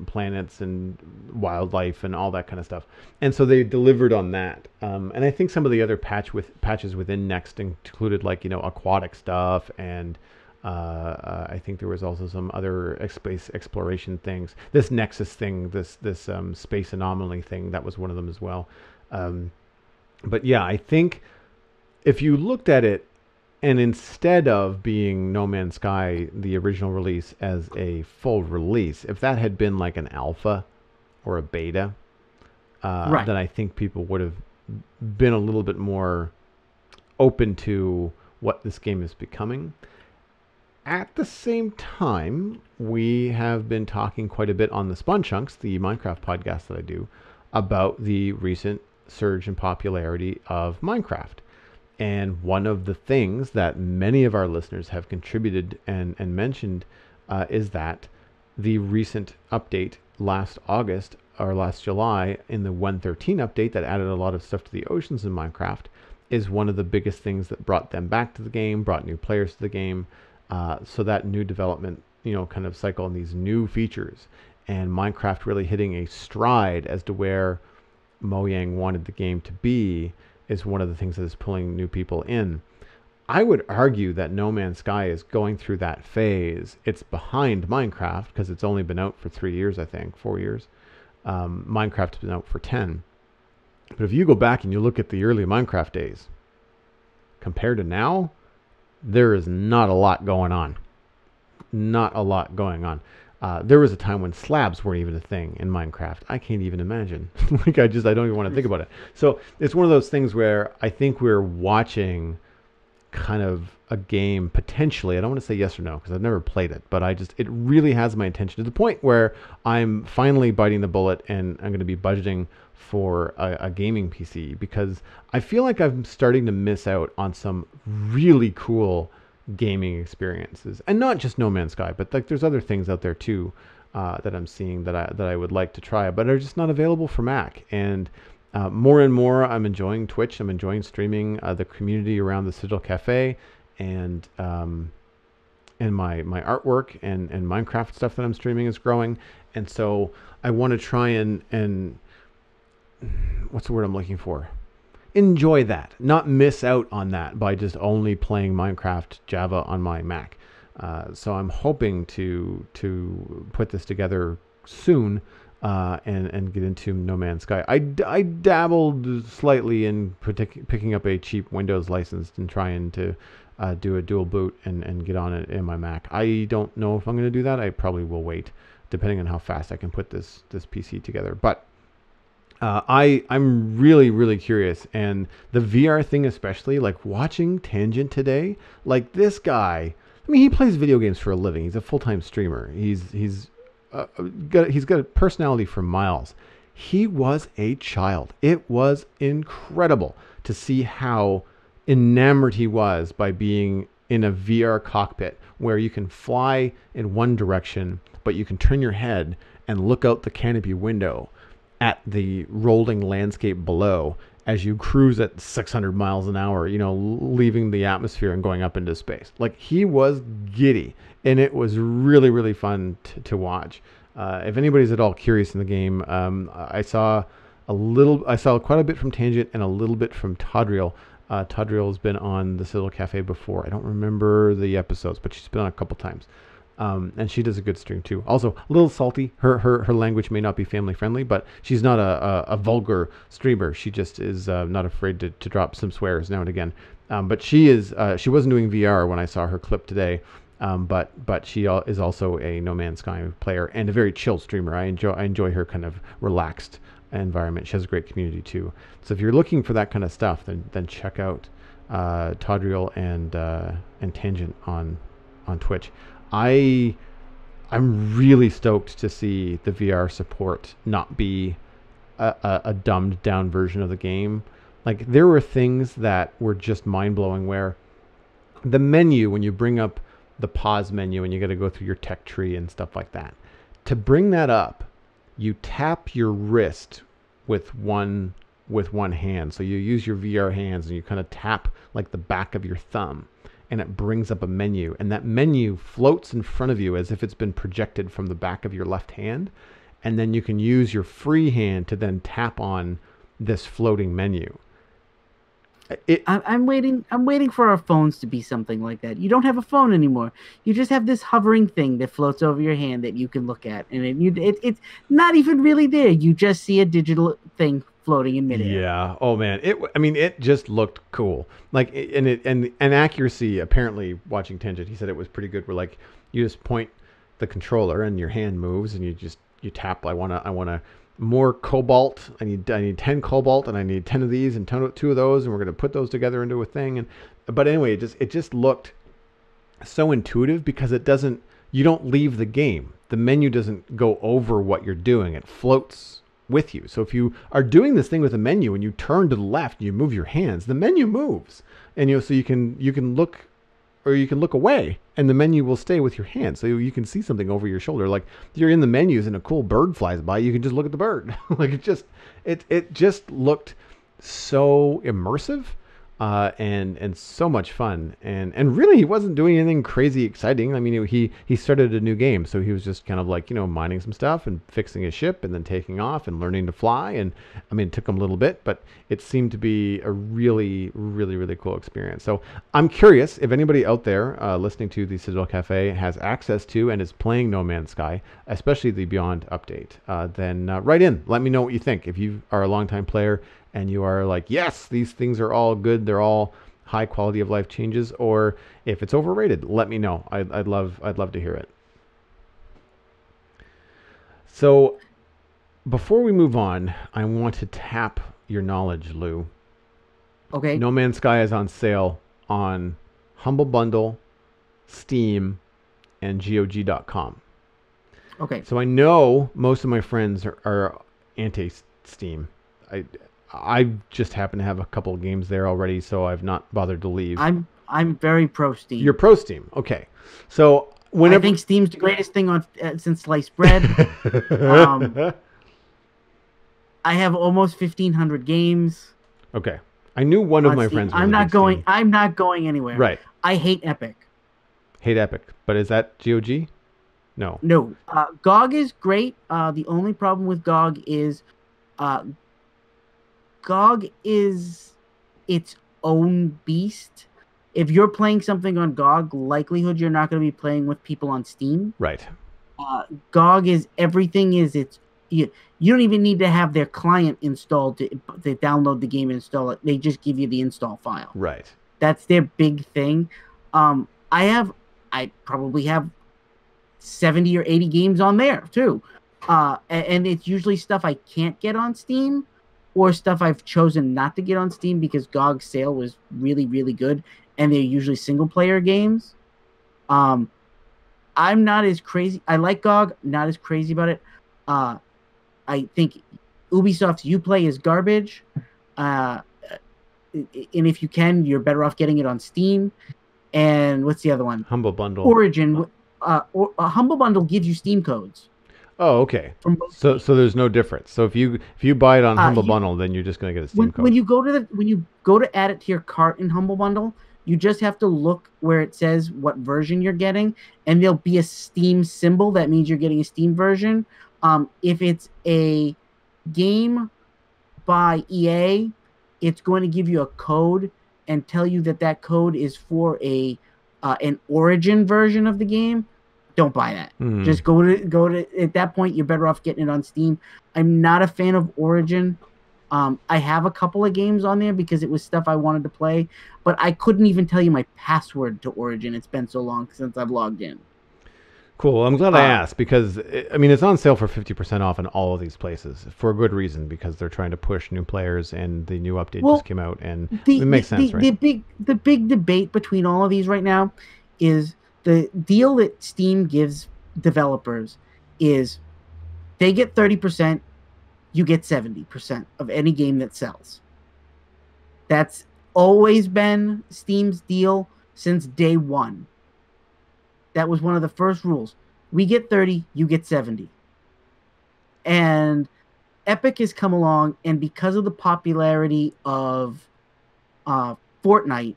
planets and wildlife and all that kind of stuff? And so they delivered on that. And I think some of the other patches within Next included aquatic stuff, and I think there was also some other space exploration things. This Nexus thing, this space anomaly thing, that was one of them as well. But yeah, I think if you looked at it, and instead of being No Man's Sky, the original release, as a full release, if that had been like an alpha or a beta,
right,
then I think people would have been a little bit more open to what this game is becoming. At the same time, we have been talking quite a bit on the Spawn Chunks, the Minecraft podcast that I do, about the recent surge in popularity of Minecraft. And one of the things that many of our listeners have contributed and mentioned is that the recent update last August or last July in the 1.13 update that added a lot of stuff to the oceans in Minecraft is one of the biggest things that brought them back to the game, brought new players to the game. So that new development, kind of cycle and these new features, and Minecraft really hitting a stride as to where Mojang wanted the game to be, is one of the things that is pulling new people in. I would argue that No Man's Sky is going through that phase. It's behind Minecraft because it's only been out for 3 years, I think, 4 years. Minecraft's been out for 10. But if you go back and you look at the early Minecraft days, compared to now, there is not a lot going on. Not a lot going on. There was a time when slabs weren't even a thing in Minecraft. I can't even imagine. I don't even want to think about it. So it's one of those things where I think we're watching kind of a game potentially. I don't want to say yes or no because I've never played it, but it really has my attention to the point where I'm finally biting the bullet and I'm going to be budgeting for a gaming PC, because I feel like I'm starting to miss out on some really cool gaming experiences, and not just No Man's Sky, but like there's other things out there too that I'm seeing that I would like to try, but are just not available for Mac. And more and more, I'm enjoying Twitch. I'm enjoying streaming. The community around the Citadel Cafe and my artwork and Minecraft stuff that I'm streaming is growing. And so I want to try and what's the word I'm looking for? Enjoy that, not miss out on that by just only playing Minecraft Java on my Mac. So I'm hoping to put this together soon and get into No Man's Sky. I dabbled slightly in picking up a cheap Windows license and trying to do a dual boot and get on it in my Mac. I don't know if I'm going to do that. I probably will wait, depending on how fast I can put this PC together. But I'm really, really curious. And the VR thing especially, like watching Tangent today, like this guy, I mean, he plays video games for a living. He's a full-time streamer. He's got a personality for miles. He was a child. It was incredible to see how enamored he was by being in a VR cockpit where you can fly in one direction, but you can turn your head and look out the canopy window at the rolling landscape below as you cruise at 600 miles an hour, leaving the atmosphere and going up into space. Like, he was giddy, and it was really, really fun to watch. If anybody's at all curious in the game, I saw quite a bit from Tangent and a little bit from Todriel. Todriel has been on the Citadel Cafe before. I don't remember the episodes, but she's been on a couple times. And she does a good stream too. Also, a little salty. Her language may not be family friendly, but she's not a vulgar streamer. She just is not afraid to drop some swears now and again. But she wasn't doing VR when I saw her clip today. But she is also a No Man's Sky player and a very chill streamer. I enjoy her kind of relaxed environment. She has a great community too. So if you're looking for that kind of stuff, then check out Todriel and Tangent on Twitch. I'm really stoked to see the VR support not be a dumbed down version of the game. Like, there were things that were just mind blowing where the menu, when you bring up the pause menu and you got to go through your tech tree and stuff like that, to bring that up, you tap your wrist with one hand. So you use your VR hands and you kind of tap like the back of your thumb, and it brings up a menu, and that menu floats in front of you as if it's been projected from the back of your left hand, and then you can use your free hand to then tap on this floating menu.
I'm waiting for our phones to be something like that. You don't have a phone anymore. You just have this hovering thing that floats over your hand that you can look at, and it's not even really there. You just see a digital thing floating in midair.
Yeah. Oh man. It just looked cool. Like, and accuracy. Apparently, watching Tangent, he said it was pretty good. Where like you just point the controller and your hand moves, and you tap. I wanna more cobalt. I need 10 cobalt, and I need 10 of these and 2 of those, and we're gonna put those together into a thing. But anyway, it just looked so intuitive because you don't leave the game. The menu doesn't go over what you're doing. It floats with you. So if you are doing this thing with a menu and you turn to the left and you move your hands, the menu moves, and so you can look, or you can look away, and the menu will stay with your hand, so you can see something over your shoulder. Like, if you're in the menus and a cool bird flies by, you can just look at the bird. Like, it just looked so immersive. and so much fun. And really, he wasn't doing anything crazy exciting. I mean, he started a new game, so he was just kind of like, mining some stuff and fixing his ship and then taking off and learning to fly. And I mean, it took him a little bit, but it seemed to be a really, really, really cool experience. So I'm curious if anybody out there listening to the Citadel Cafe has access to and is playing No Man's Sky, especially the Beyond update. Then write in. Let me know what you think. If you are a longtime player and you are like, yes, these things are all good, they're all high quality of life changes, or if it's overrated, let me know. I'd love to hear it. So before we move on, I want to tap your knowledge, Lou.
Okay.
No Man's Sky is on sale on Humble Bundle, Steam, and GOG.com.
Okay.
So I know most of my friends are anti-Steam. I just happen to have a couple of games there already, so I've not bothered to leave.
I'm very pro Steam.
You're pro Steam, okay? So
I think Steam's the greatest thing on since sliced bread. I have almost 1,500 games.
Okay, I knew one of my
Steam.
friends.
I'm not going anywhere.
Right.
I hate Epic.
Hate Epic, but is that GOG? No.
No. GOG is great. The only problem with GOG is GOG is its own beast. If you're playing something on GOG, likelihood you're not going to be playing with people on Steam.
Right.
GOG is everything is its. You don't even need to have their client installed to download the game and install it. They just give you the install file.
Right.
That's their big thing. I probably have 70 or 80 games on there too. And it's usually stuff I can't get on Steam or stuff I've chosen not to get on Steam because GOG's sale was really, really good. And they're usually single player games. I'm not as crazy. I like GOG, not as crazy about it. I think Ubisoft's Uplay is garbage. And if you can, you're better off getting it on Steam. And what's the other one?
Humble Bundle.
Origin. Humble Bundle gives you Steam codes.
Oh, okay. So there's no difference. So if you buy it on Humble Bundle, then you're just going to get a Steam code.
When you go to add it to your cart in Humble Bundle, you just have to look where it says what version you're getting, and there'll be a Steam symbol. That means you're getting a Steam version. If it's a game by EA, it's going to give you a code and tell you that code is for an Origin version of the game. Don't buy that. Just go to at that point you're better off getting it on Steam. I'm not a fan of Origin. I have a couple of games on there because it was stuff I wanted to play, but I couldn't even tell you my password to Origin. It's been so long since I've logged in.
Cool. Well, I'm glad I asked because it's on sale for 50% off in all of these places for a good reason because they're trying to push new players and the new update just came out and it makes sense, right?
The big debate between all of these right now is the deal that Steam gives developers is they get 30%, you get 70% of any game that sells. That's always been Steam's deal since day one. That was one of the first rules. We get 30, you get 70. And Epic has come along, and because of the popularity of Fortnite,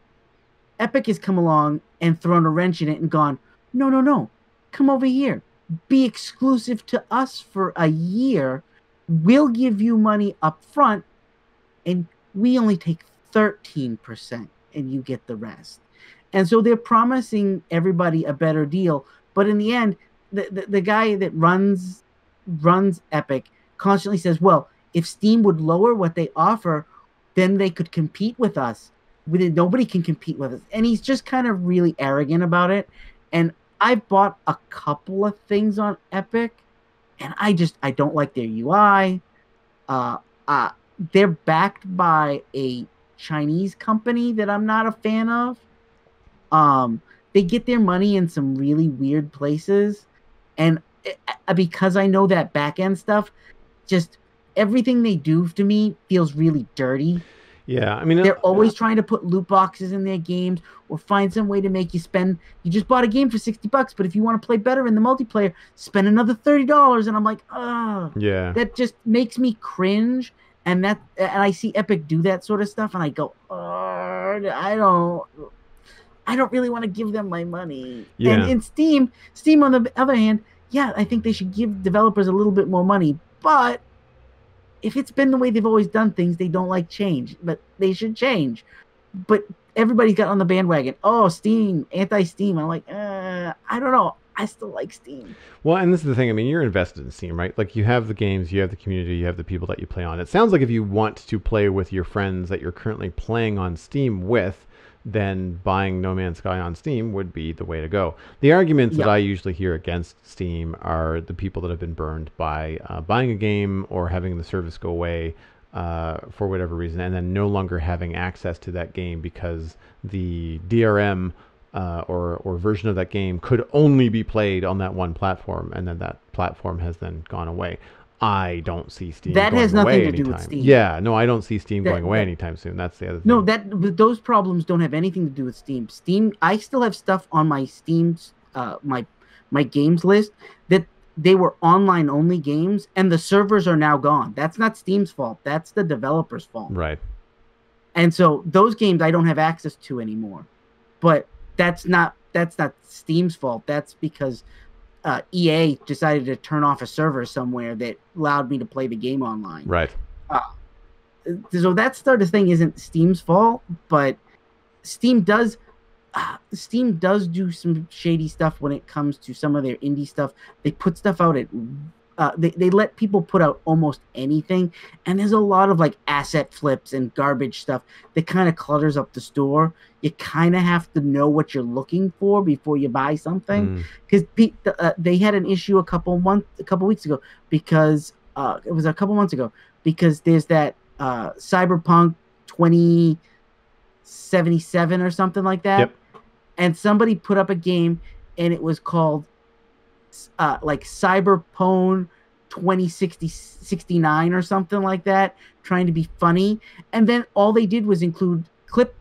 Epic has come along and thrown a wrench in it and gone, no, come over here. Be exclusive to us for a year. We'll give you money up front, and we only take 13%, and you get the rest. And so they're promising everybody a better deal. But in the end, the guy that runs Epic constantly says, well, if Steam would lower what they offer, then they could compete with us. Nobody can compete with us. And he's just kind of really arrogant about it. And I've bought a couple of things on Epic, and I don't like their UI. They're backed by a Chinese company that I'm not a fan of. They get their money in some really weird places, and because I know that back end stuff, just everything they do to me feels really dirty.
Yeah,
they're always trying to put loot boxes in their games or find some way to make you spend. You just bought a game for $60, but if you want to play better in the multiplayer, spend another $30. And I'm like,
yeah,
that just makes me cringe. And I see Epic do that sort of stuff, and I go, card. I don't really want to give them my money. And
Yeah.
in Steam on the other hand, yeah, I think they should give developers a little bit more money. But if it's been the way they've always done things, they don't like change. But they should change. But everybody got on the bandwagon. Oh, Steam, anti-Steam. I'm like, I don't know. I still like Steam.
Well, and this is the thing. I mean, you're invested in Steam, right? Like, you have the games, you have the community, you have the people that you play on. It sounds like if you want to play with your friends that you're currently playing on Steam with, then buying No Man's Sky on Steam would be the way to go. The arguments that
Yep.
I usually hear against Steam are the people that have been burned by buying a game or having the service go away for whatever reason, and then no longer having access to that game because the DRM or version of that game could only be played on that one platform, and then that platform has then gone away. I don't see Steam
That
going
has nothing
away
to do with
anytime.
Steam.
Yeah, no, I don't see Steam
That,
going away
that
anytime soon. That's the other
no,
thing.
those problems don't have anything to do with Steam. Steam, I still have stuff on my Steam's my games list that they were online only games, and the servers are now gone. That's not Steam's fault. That's the developer's fault.
Right.
And so those games I don't have access to anymore. But that's not Steam's fault. That's because EA decided to turn off a server somewhere that allowed me to play the game online.
Right.
Uh, so that sort of thing isn't Steam's fault, but Steam does do some shady stuff when it comes to some of their indie stuff. They put stuff out at they let people put out almost anything, and there's a lot of like asset flips and garbage stuff that kind of clutters up the store. You kind of have to know what you're looking for before you buy something, because they had an issue a couple weeks ago because it was a couple months ago, because there's that Cyberpunk 2077 or something like that.
Yep.
And somebody put up a game, and it was called like Cyberpunk 2069 or something like that, trying to be funny. And then all they did was include clip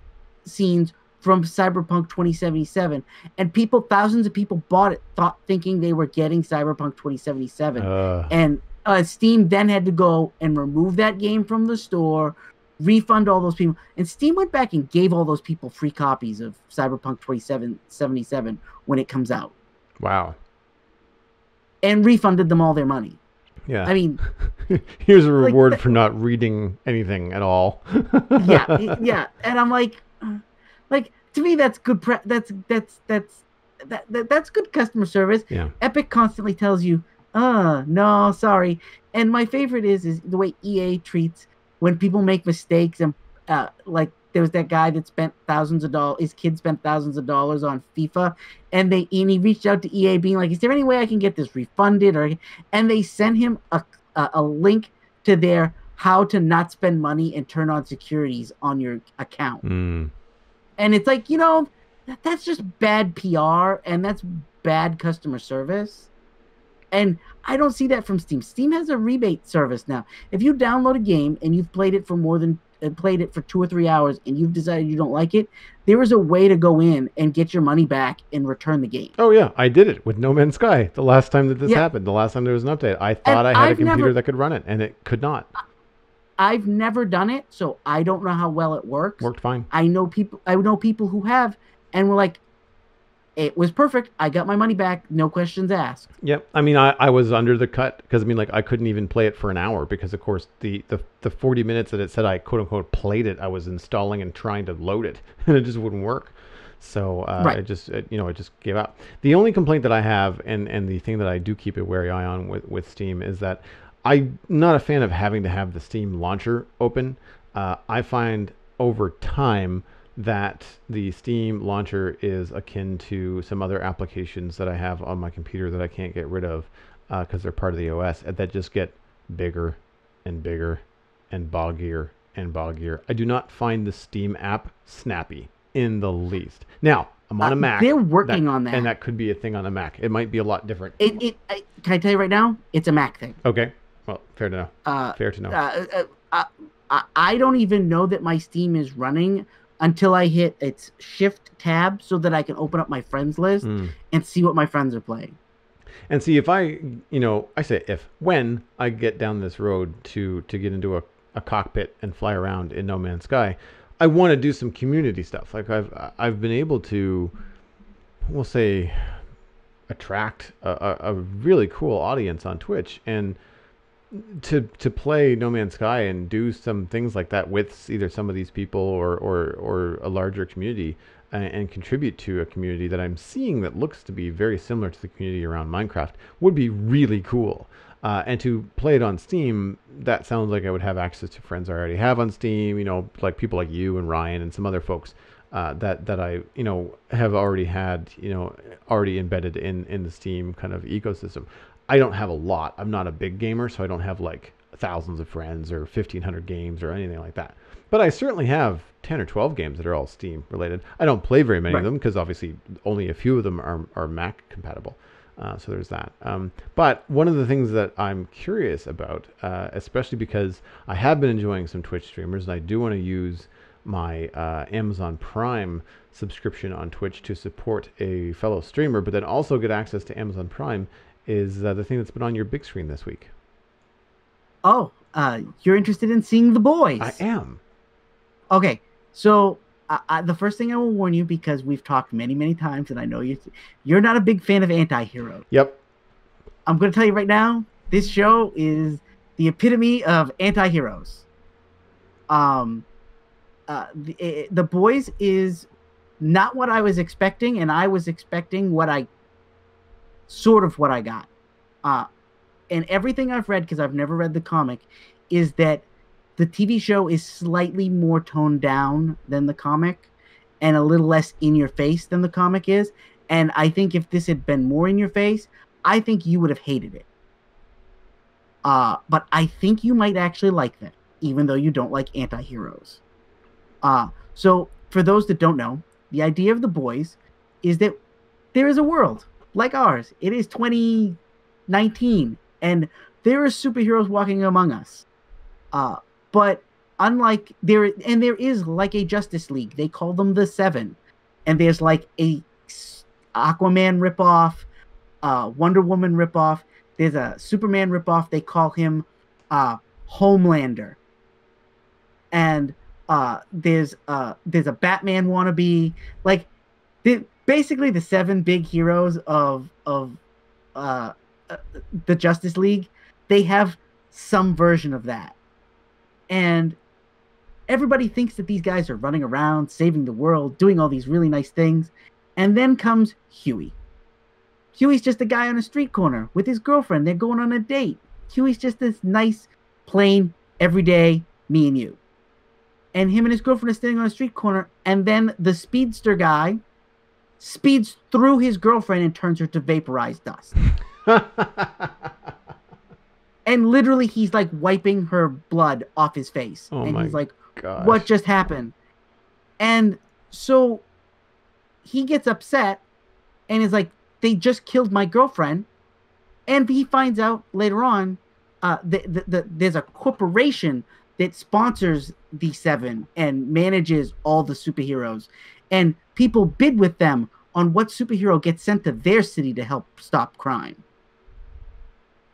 scenes from Cyberpunk 2077, and thousands of people bought it, thinking they were getting Cyberpunk 2077. And Steam then had to go and remove that game from the store, refund all those people, and Steam went back and gave all those people free copies of Cyberpunk 2077 when it comes out.
Wow.
And refunded them all their money.
Yeah.
I mean,
here's a reward for not reading anything at all.
yeah. And I'm like to me, that's good. That's good customer service.
Yeah.
Epic constantly tells you, no, sorry. And my favorite is the way EA treats when people make mistakes, and like there was that guy that spent thousands of dollars. His kid spent thousands of dollars on FIFA, and he reached out to EA, being like, "Is there any way I can get this refunded?" And they sent him a link to their how to not spend money and turn on securities on your account. And it's like, that's just bad PR, and that's bad customer service. And I don't see that from Steam. Steam has a rebate service now. If you download a game and you've played it for 2 or 3 hours and you've decided you don't like it, there is a way to go in and get your money back and return the game.
Oh yeah, I did it with No Man's Sky the last time that this happened. The last time there was an update, I thought I had a computer that could run it, and it could not.
I've never done it, so I don't know how well it works.
Worked fine.
I know people who have, and were like, it was perfect. I got my money back. No questions asked.
Yep. I mean, I was under the cut because, I mean, like, I couldn't even play it for an hour because, of course, the 40 minutes that it said I quote unquote played it, I was installing and trying to load it, and it just wouldn't work. So I just gave up. The only complaint that I have, and the thing that I do keep a wary eye on with Steam, is that I'm not a fan of having to have the Steam launcher open. I find over time that the Steam launcher is akin to some other applications that I have on my computer that I can't get rid of because they're part of the OS, and that just get bigger and bigger and boggier and boggier. I do not find the Steam app snappy in the least. Now, I'm on a Mac.
They're working on that.
And that could be a thing on a Mac. It might be a lot different.
Can I tell you right now? It's a Mac thing.
Okay. Well, fair to know. Fair to know.
I don't even know that my Steam is running until I hit its shift tab so that I can open up my friends list and see what my friends are playing.
And see, if when I get down this road to get into a cockpit and fly around in No Man's Sky, I want to do some community stuff. Like I've been able to, we'll say, attract a really cool audience on Twitch, and to play No Man's Sky and do some things like that with either some of these people or a larger community, and contribute to a community that I'm seeing that looks to be very similar to the community around Minecraft would be really cool. And to play it on Steam, that sounds like I would have access to friends I already have on Steam, like people like you and Ryan and some other folks that I, have already had, already embedded in the Steam kind of ecosystem. I don't have a lot. I'm not a big gamer, so I don't have like thousands of friends or 1,500 games or anything like that. But I certainly have 10 or 12 games that are all Steam related. I don't play very many of them because obviously only a few of them are Mac compatible. So there's that. But one of the things that I'm curious about, especially because I have been enjoying some Twitch streamers, and I do want to use my Amazon Prime subscription on Twitch to support a fellow streamer, but then also get access to Amazon Prime, is the thing that's been on your big screen this week.
Oh, you're interested in seeing The Boys?
I am.
Okay, so the first thing I will warn you, because we've talked many, many times, and I know you're not a big fan of anti-heroes.
Yep.
I'm going to tell you right now, this show is the epitome of anti-heroes. The Boys is not what I was expecting, and I was expecting what I got. And everything I've read, because I've never read the comic, is that the TV show is slightly more toned down than the comic and a little less in your face than the comic is. And I think if this had been more in your face, I think you would have hated it. But I think you might actually like them, even though you don't like anti-heroes. So for those that don't know, the idea of The Boys is that there is a world like ours. It is 2019, and there are superheroes walking among us. But unlike there is like a Justice League. They call them the Seven, and there's like a Aquaman ripoff, Wonder Woman ripoff. There's a Superman ripoff. They call him Homelander, and there's a Batman wannabe. Like basically the seven big heroes of the Justice League. They have some version of that. And everybody thinks that these guys are running around, saving the world, doing all these really nice things. And then comes Huey. Huey's just a guy on a street corner with his girlfriend. They're going on a date. Huey's just this nice, plain, everyday me and you. And him and his girlfriend are standing on a street corner. And then the speedster guy speeds through his girlfriend and turns her to vaporized dust. And literally, he's like wiping her blood off his face.
Oh,
and
my
he's like,
gosh.
What just happened? And so he gets upset and is like, they just killed my girlfriend. And he finds out later on there's a corporation that sponsors the Seven and manages all the superheroes. And people bid with them on what superhero gets sent to their city to help stop crime.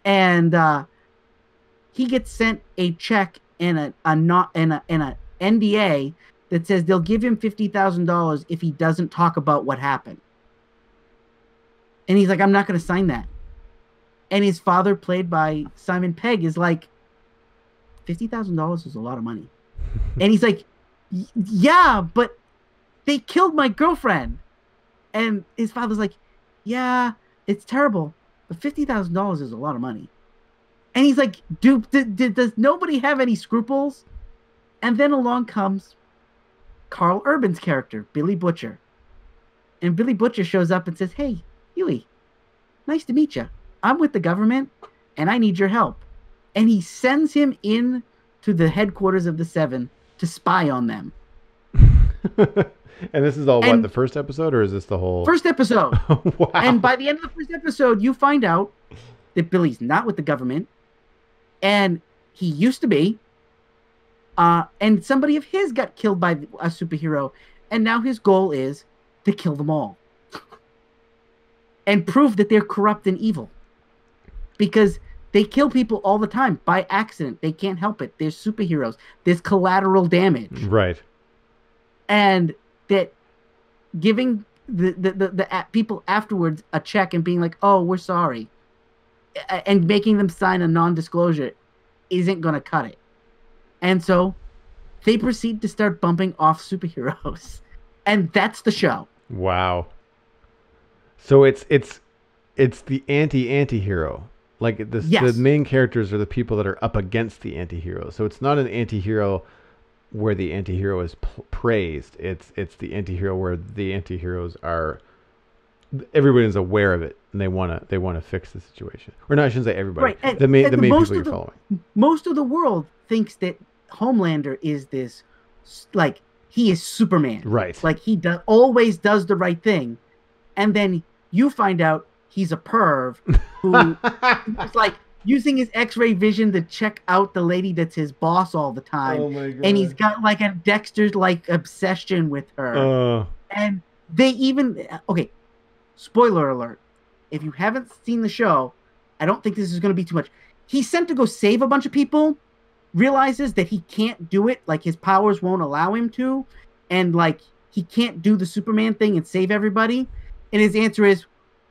And he gets sent a check and an NDA that says they'll give him $50,000 if he doesn't talk about what happened. And he's like, I'm not going to sign that. And his father, played by Simon Pegg, is like, $50,000 is a lot of money. And he's like, yeah, but they killed my girlfriend. And his father's like, yeah, it's terrible, but $50,000 is a lot of money. And he's like, dude, does nobody have any scruples? And then along comes Carl Urban's character, Billy Butcher. And Billy Butcher shows up and says, hey, Huey, nice to meet you. I'm with the government, and I need your help. And he sends him in to the headquarters of the Seven to spy on them.
And this is all, the first episode, or is this the whole...
First episode.
Wow.
And by the end of the first episode, you find out that Billy's not with the government, and he used to be, and somebody of his got killed by a superhero, and now his goal is to kill them all. And prove that they're corrupt and evil. Because they kill people all the time by accident. They can't help it. There's superheroes. There's collateral damage.
Right.
and that giving the people afterwards a check and being like, "Oh, we're sorry," and making them sign a non-disclosure isn't going to cut it. And so they proceed to start bumping off superheroes, and that's the show.
Wow. So it's the anti-hero. Like this,
Yes.
the main characters are the people that are up against the anti-hero. So it's not an anti-hero where the anti-hero is praised. It's the anti-hero where the anti-heroes are. Everybody is aware of it, and they wanna fix the situation. Or no, I shouldn't say everybody.
Right.
The main people
most
you're
of the,
following.
Most of the world thinks that Homelander is this, like, he is Superman.
Right.
Like, he always does the right thing. And then you find out he's a perv who is, like, using his X-ray vision to check out the lady that's his boss all the time.
Oh my God.
And he's got, like, a Dexter's, like, obsession with her. And they even... Okay, spoiler alert. If you haven't seen the show, I don't think this is going to be too much. He's sent to go save a bunch of people, realizes that he can't do it, like his powers won't allow him to, and like he can't do the Superman thing and save everybody. And his answer is,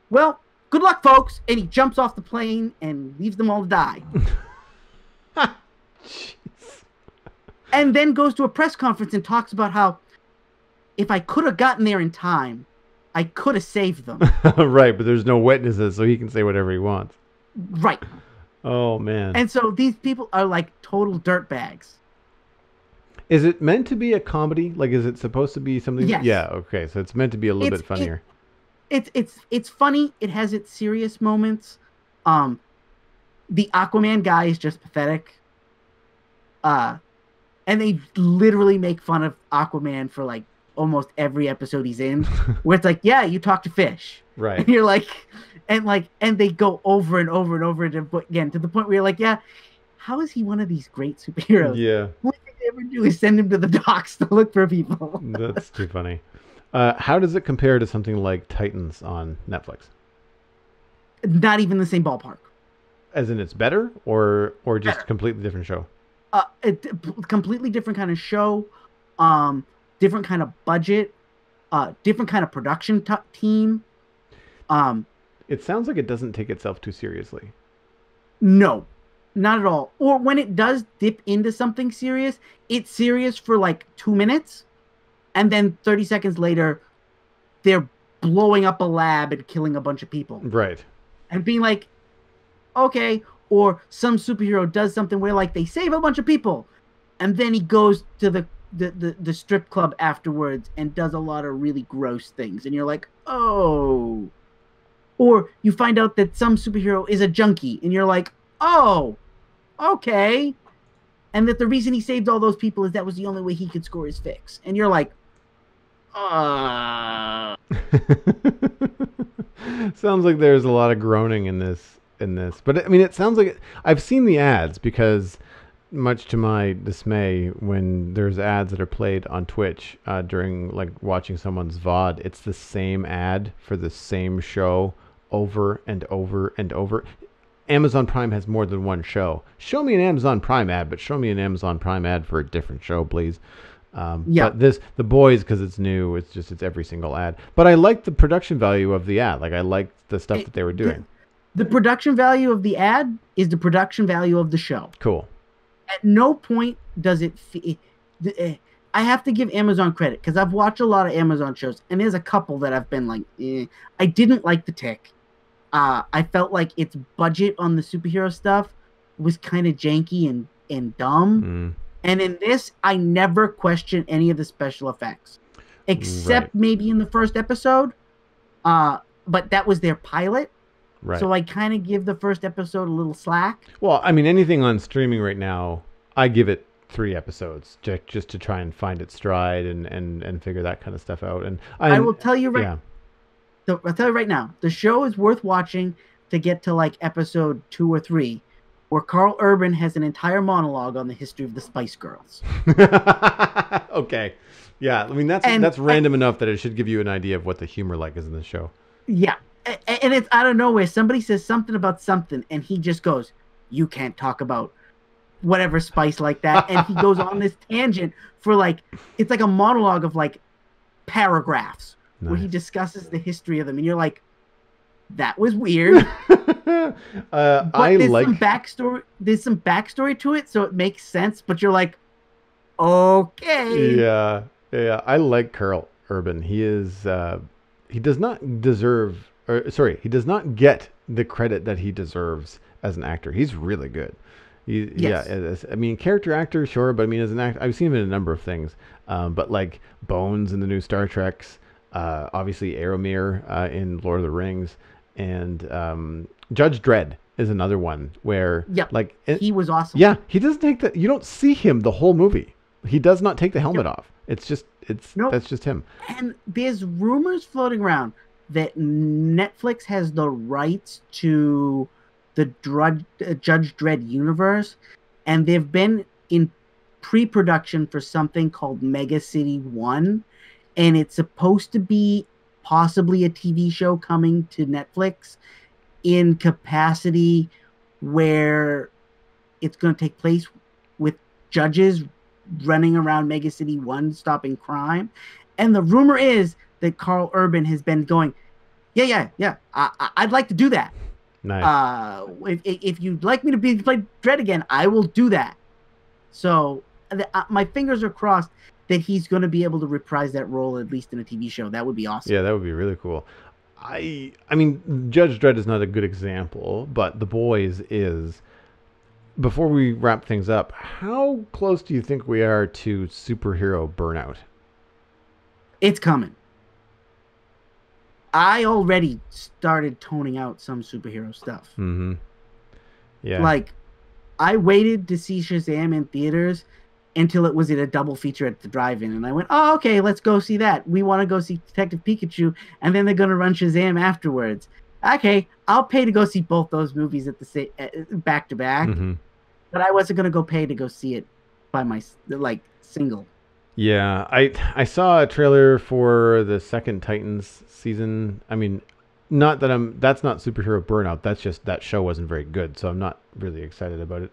well, good luck, folks. And he jumps off the plane and leaves them all to die. And then goes to a press conference and talks about how if I could have gotten there in time, I could have saved them.
Right, but there's no witnesses, so he can say whatever he wants.
Right.
Oh, man.
And so these people are like total dirtbags.
Is it meant to be a comedy? Like, is it supposed to be something?
Yes.
Yeah, okay. So it's meant to be a little bit funnier.
It's funny. It has its serious moments. The Aquaman guy is just pathetic. And they literally make fun of Aquaman for like almost every episode he's in, where it's like, yeah, you talk to fish.
Right.
And you're like, and they go over and over and over again to the point where you're like, yeah, how is he one of these great superheroes?
Yeah.
The only thing they ever do is send him to the docks to look for people.
That's too funny. How does it compare to something like Titans on Netflix?
Not even the same ballpark.
As in it's better, or just completely different show?
Completely different kind of show, different kind of budget, different kind of production team.
It sounds like it doesn't take itself too seriously.
No, not at all. Or when it does dip into something serious, it's serious for like 2 minutes, and then 30 seconds later, they're blowing up a lab and killing a bunch of people.
Right.
And being like, okay. Or some superhero does something where like they save a bunch of people, and then he goes to the strip club afterwards and does a lot of really gross things, and you're like, oh. Or you find out that some superhero is a junkie, and you're like, oh, okay. And that the reason he saved all those people is that was the only way he could score his fix. And you're like,
Sounds like there's a lot of groaning in this. But I mean, it sounds like I've seen the ads, because much to my dismay, when there's ads that are played on Twitch during like watching someone's VOD, it's the same ad for the same show over and over and over. Amazon Prime has more than one show. Show me an Amazon Prime ad, but show me an Amazon Prime ad for a different show, please.
Yeah.
But The Boys, because it's new, it's every single ad. But I like the production value of the ad. Like, I liked the stuff that they were doing.
The production value of the ad is the production value of the show.
Cool.
At no point does it... I have to give Amazon credit, because I've watched a lot of Amazon shows, and there's a couple that I've been like, I didn't like The Tick. I felt like its budget on the superhero stuff was kind of janky and dumb. And in this, I never questioned any of the special effects, except maybe in the first episode. But that was their pilot.
Right.
So I kind of give the first episode a little slack.
Well, I mean, anything on streaming right now, I give it 3 episodes just to try and find its stride and figure that kind of stuff out. And
I will tell you
yeah.
I'll tell you right now, the show is worth watching to get to like episode 2 or 3, where Carl Urban has an entire monologue on the history of the Spice Girls.
Okay. Yeah, I mean, that's random enough that it should give you an idea of what the humor like is in the show.
Yeah. And it's out of nowhere. Somebody says something about something, and he just goes, you can't talk about whatever spice like that, and he goes on this tangent for like it's like a monologue of like paragraphs where he
Nice.
discusses the history of them, and you're like, that was weird.
I
But there's some
like.
backstory. There's some backstory to it, so it makes sense. But you're like, okay,
Yeah, yeah. I like Carl Urban. He is. He does not deserve. Or sorry, he does not get the credit that he deserves as an actor. He's really good. Yeah.
yes,
I mean, character actor, sure, but I mean, as an actor, I've seen him in a number of things. But like Bones in the new Star Treks, obviously Aeromir in Lord of the Rings, and Judge Dredd is another one where,
yep,
like,
he was awesome.
yeah, he doesn't take the. You don't see him the whole movie. He does not take the helmet
Yep.
off. It's just
Nope.
that's just him.
And there's rumors floating around that Netflix has the rights to the Judge Dredd universe, and they've been in pre-production for something called Mega City 1, and it's supposed to be possibly a TV show coming to Netflix in capacity where it's going to take place with judges running around Mega City 1 stopping crime. And the rumor is that Carl Urban has been going, yeah. I'd like to do that.
Nice.
If you'd like me to play Dredd again, I will do that. So my fingers are crossed that he's going to be able to reprise that role at least in a TV show. That would be awesome.
Yeah, that would be really cool. I mean, Judge Dredd is not a good example, but The Boys is. Before we wrap things up, how close do you think we are to superhero burnout?
It's coming. I already started toning out some superhero stuff.
Mm-hmm. Yeah.
Like, I waited to see Shazam in theaters until it was in a double feature at the drive-in, and I went, "Oh, okay, let's go see that. We want to go see Detective Pikachu, and then they're gonna run Shazam afterwards. Okay, I'll pay to go see both those movies at the same back to back,
Mm-hmm.
but I wasn't gonna go pay to go see it by my like single."
Yeah, I saw a trailer for the second Titans season. I mean, not that that's not superhero burnout. That's just that show wasn't very good, so I'm not really excited about it.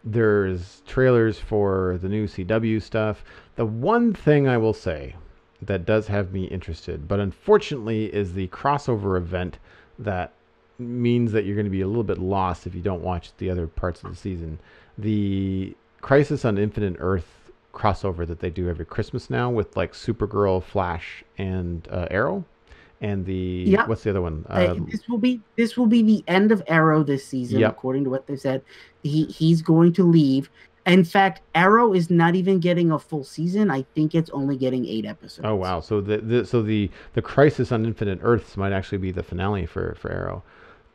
There's trailers for the new CW stuff. The one thing I will say that does have me interested, but unfortunately is the crossover event that means that you're going to be a little bit lost if you don't watch the other parts of the season. The Crisis on Infinite Earth crossover that they do every Christmas now with like Supergirl, Flash, and Arrow, and the
Yeah,
what's the other one?
this will be the end of Arrow this season,
Yep.
according to what they said. He's going to leave. In fact, Arrow is not even getting a full season. I think it's only getting 8 episodes.
Oh wow! So the Crisis on Infinite Earths might actually be the finale for Arrow.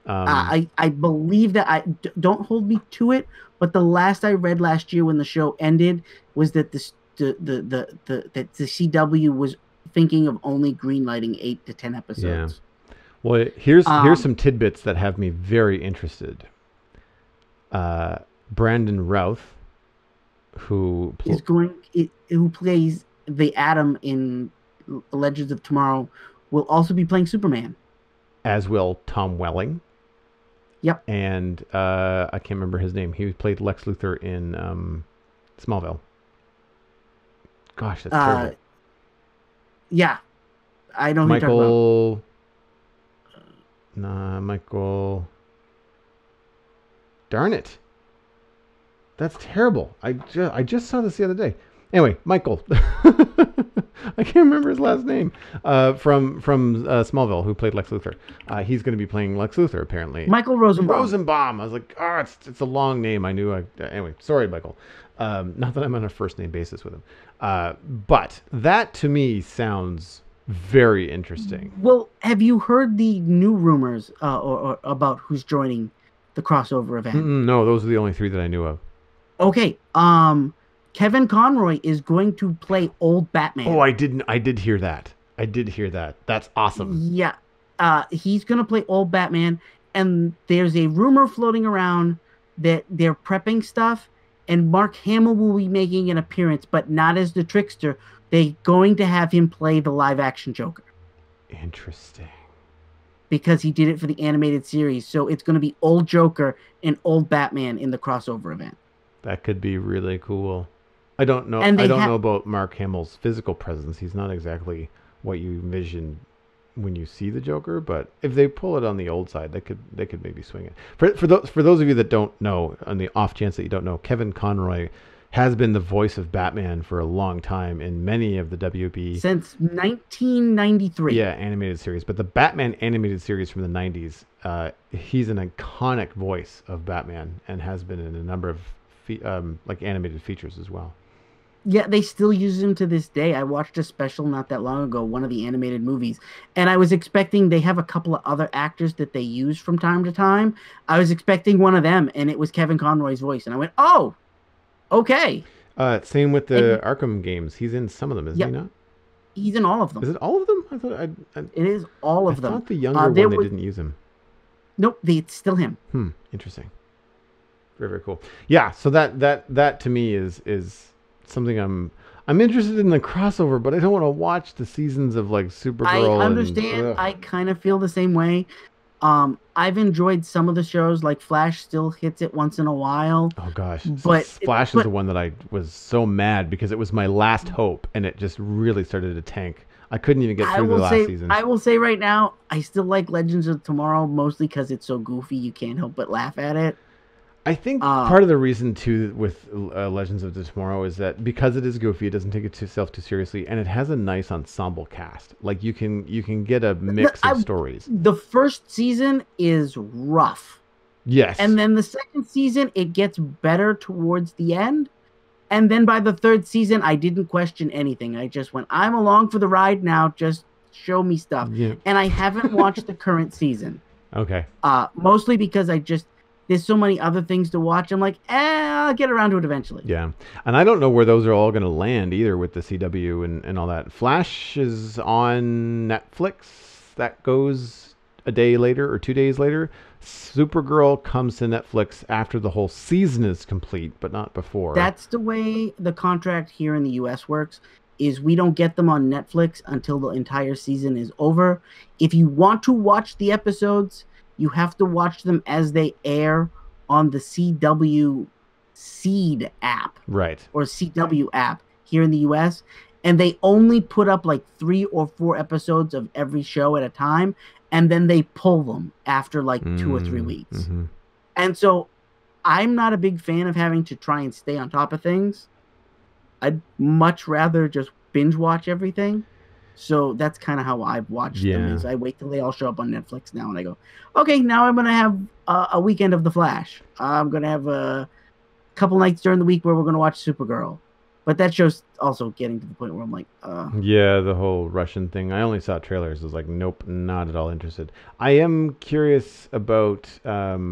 I believe that don't hold me to it, but the last I read last year when the show ended was that that the CW was thinking of only greenlighting 8 to 10 episodes.
Well, here's
Um,
some tidbits that have me very interested. Brandon Routh,
who plays the Atom in Legends of Tomorrow, will also be playing Superman.
as will Tom Welling,
Yep.
and I can't remember his name. He played Lex Luthor in Smallville. Gosh, that's terrible.
Yeah, I know who you're talking about.
Michael. Nah, Michael. Darn it. That's terrible. I just saw this the other day. Anyway, Michael. I can't remember his last name. From Smallville, who played Lex Luthor. He's going to be playing Lex Luthor apparently.
Michael Rosenbaum.
Rosenbaum. I was like, oh, it's a long name. I knew. Anyway, sorry, Michael. Not that I'm on a first name basis with him. But that to me sounds very interesting.
Well, have you heard the new rumors or about who's joining the crossover event?
No, those are the only 3 that I knew of.
Okay. Kevin Conroy is going to play old Batman.
Oh, I did hear that. I did hear that. That's awesome.
Yeah. He's going to play old Batman, and there's a rumor floating around that they're prepping stuff, and Mark Hamill will be making an appearance, but not as the trickster. They're going to have him play the live-action Joker.
Interesting.
because he did it for the animated series. So it's going to be old Joker and old Batman in the crossover event.
That could be really cool. I don't know.
And
I
they
don't
have
know about Mark Hamill's physical presence. He's not exactly what you envision when you see the Joker, but if they pull it on the old side, they could maybe swing it. For those of you that don't know, on the off chance that you don't know, Kevin Conroy has been the voice of Batman for a long time in many of the WB
since 1993.
animated series. But the Batman animated series from the 90s, he's an iconic voice of Batman and has been in a number of like animated features as well.
Yeah, they still use him to this day. I watched a special not that long ago, one of the animated movies, and I was expecting they have a couple of other actors that they use from time to time. I was expecting one of them, and it was Kevin Conroy's voice, and I went, "Oh, okay."
Same with
And
the Arkham games. He's in some of them, isn't he
yep,
not?
he's in all of
Is
them.
it all of them?
It is all
I
of them.
thought the younger
There
one they
was
didn't use him.
nope, it's still him.
Interesting. Very, very cool. Yeah, so that to me is something I'm interested in the crossover, but I don't want to watch the seasons of like
I
Supergirl
understand.
and
I kind of feel the same way. I've enjoyed some of the shows, like Flash still hits it once in a while,
oh gosh,
but
Flash is the one that I was so mad because it was my last hope and it just really started to tank. I couldn't even get through the last season.
I will say right now, I still like Legends of Tomorrow mostly because it's so goofy you can't help but laugh at it.
I think part of the reason too with Legends of Tomorrow is that because it is goofy, it doesn't take itself too seriously, and it has a nice ensemble cast. Like you can get a mix of stories.
The first season is rough.
Yes.
And then the second season, it gets better towards the end. And then by the third season, I didn't question anything. I just went, I'm along for the ride now. Just show me stuff.
Yeah.
And I haven't watched the current season.
Okay.
Mostly because there's so many other things to watch. I'm like, I'll get around to it eventually.
Yeah. And I don't know where those are all going to land either with the CW and all that. Flash is on Netflix. That goes a day later or 2 days later. Supergirl comes to Netflix after the whole season is complete, but not before.
That's the way the contract here in the US works, is we don't get them on Netflix until the entire season is over. If you want to watch the episodes, you have to watch them as they air on the CW Seed app.
Right.
Or CW app here in the US. And they only put up like 3 or 4 episodes of every show at a time. And then they pull them after like 2 or 3 weeks.
Mm-hmm.
And so I'm not a big fan of having to try and stay on top of things. I'd much rather just binge watch everything. So that's kind of how I've watched them. Is I wait till they all show up on Netflix now, and I go, okay, now I'm gonna have a weekend of The Flash. I'm gonna have a couple nights during the week where we're gonna watch Supergirl. But that show's also getting to the point where I'm like,
yeah, the whole Russian thing. I only saw trailers. I was like, nope, not at all interested. I am curious about, well,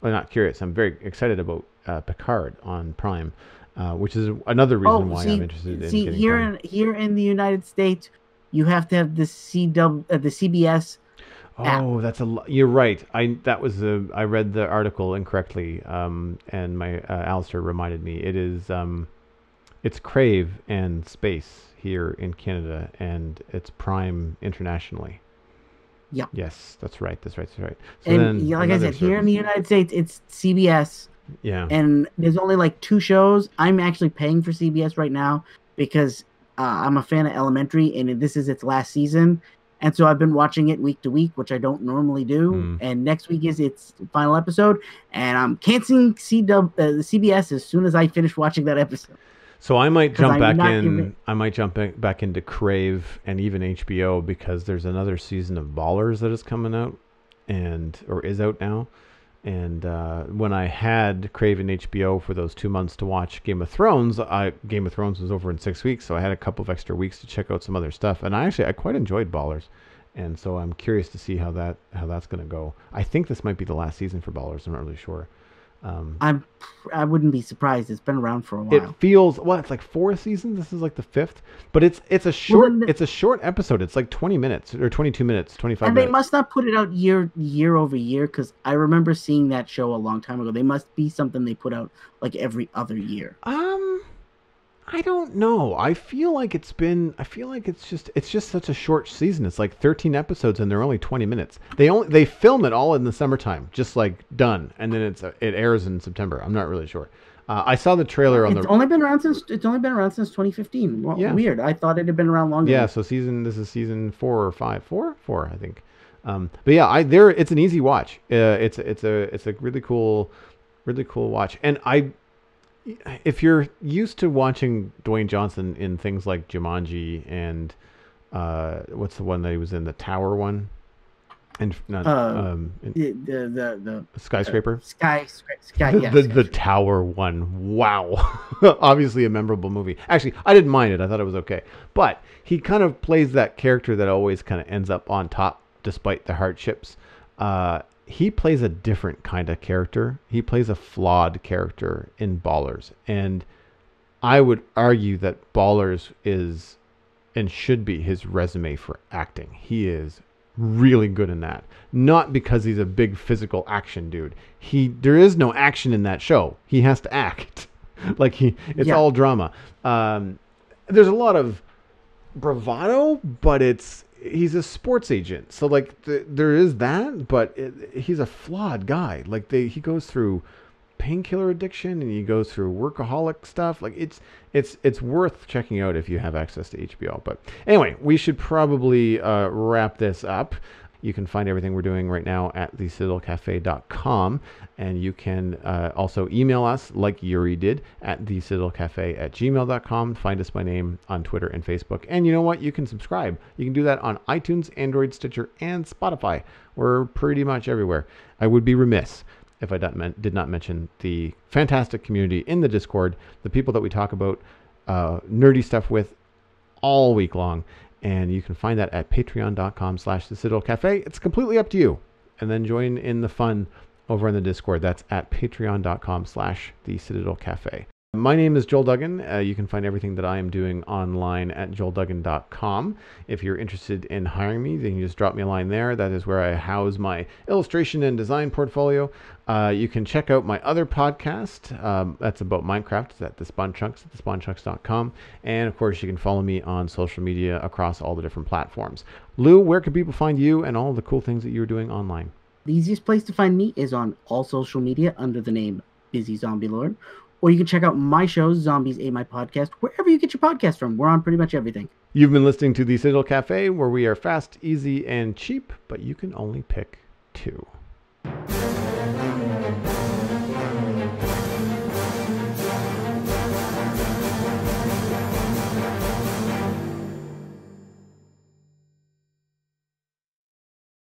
not curious. I'm very excited about Picard on Prime, which is another reason why I'm interested in getting Prime.
Here in the United States, you have to have the CBS app.
Oh, you're right. I read the article incorrectly, and my Alistair reminded me. It is it's Crave and Space here in Canada, and it's Prime internationally.
Yeah.
Yes, that's right. So
and like I said, here in the United States, it's CBS.
Yeah.
And there's only like 2 shows. I'm actually paying for CBS right now because I'm a fan of Elementary, and this is its last season. And so I've been watching it week to week, which I don't normally do. And next week is its final episode, and I'm canceling the CBS as soon as I finish watching that episode.
So I might jump back in. I might jump back into Crave and even HBO because there's another season of Ballers that is coming out, or is out now. And when I had Crave and HBO for those 2 months to watch Game of Thrones, Game of Thrones was over in 6 weeks, so I had a couple of extra weeks to check out some other stuff. And I quite enjoyed Ballers, and so I'm curious to see how that's going to go. I think this might be the last season for Ballers. I'm not really sure.
I wouldn't be surprised. It's been around for a while.
It feels it's like 4 seasons. This is like the 5th, but it's a short episode. It's like 20 minutes or 22 minutes, 25
and
minutes.
They must not put it out year over year, because I remember seeing that show a long time ago. They must be something they put out like every other year.
I don't know. I feel like it's just such a short season. It's like 13 episodes and they're only 20 minutes. They film it all in the summertime, just like done, and then it airs in September. I'm not really sure. I saw the trailer on
It's only been around since 2015. Well,
Yeah.
weird. I thought it had been around longer.
Yeah, so this is season 4 or 5, 4, I think. But yeah, it's an easy watch. It's a really cool watch. And if you're used to watching Dwayne Johnson in things like Jumanji and what's the one that he was in, the Tower one, and not
The
Skyscraper,
sky. Yeah,
the Tower one. Wow, obviously a memorable movie. Actually, I didn't mind it. I thought it was okay. But he kind of plays that character that always kind of ends up on top despite the hardships. He plays a different kind of character. He plays a flawed character in Ballers. And I would argue that Ballers is and should be his resume for acting. He is really good in that. Not because he's a big physical action dude. There is no action in that show. He has to act. It's all drama. There's a lot of bravado, but he's a sports agent, so like there is that, but he's a flawed guy. Like he goes through painkiller addiction and he goes through workaholic stuff. Like it's worth checking out if you have access to HBO. But anyway, we should probably wrap this up. You can find everything we're doing right now at thecitadelcafe.com, and you can also email us like Yuri did at thecitadelcafe@gmail.com. Find us by name on Twitter and Facebook. And you know what? You can subscribe. You can do that on iTunes, Android, Stitcher, and Spotify. We're pretty much everywhere. I would be remiss if I did not mention the fantastic community in the Discord, the people that we talk about nerdy stuff with all week long. And you can find that at patreon.com/thecitadelcafe. It's completely up to you. And then join in the fun over on the Discord. That's at patreon.com/thecitadelcafe. My name is Joel Duggan. You can find everything that I am doing online at joelduggan.com. If you're interested in hiring me, then you just drop me a line there. That is where I house my illustration and design portfolio. You can check out my other podcast. That's about Minecraft. It's at The Spawn Chunks at thespawnchunks.com. And of course, you can follow me on social media across all the different platforms. Lou, where can people find you and all the cool things that you're doing online?
The easiest place to find me is on all social media under the name Busy Zombie Lord. Or you can check out my show, Zombies Ate My Podcast, wherever you get your podcast from. We're on pretty much everything.
You've been listening to The Citadel Cafe, where we are fast, easy, and cheap, but you can only pick two.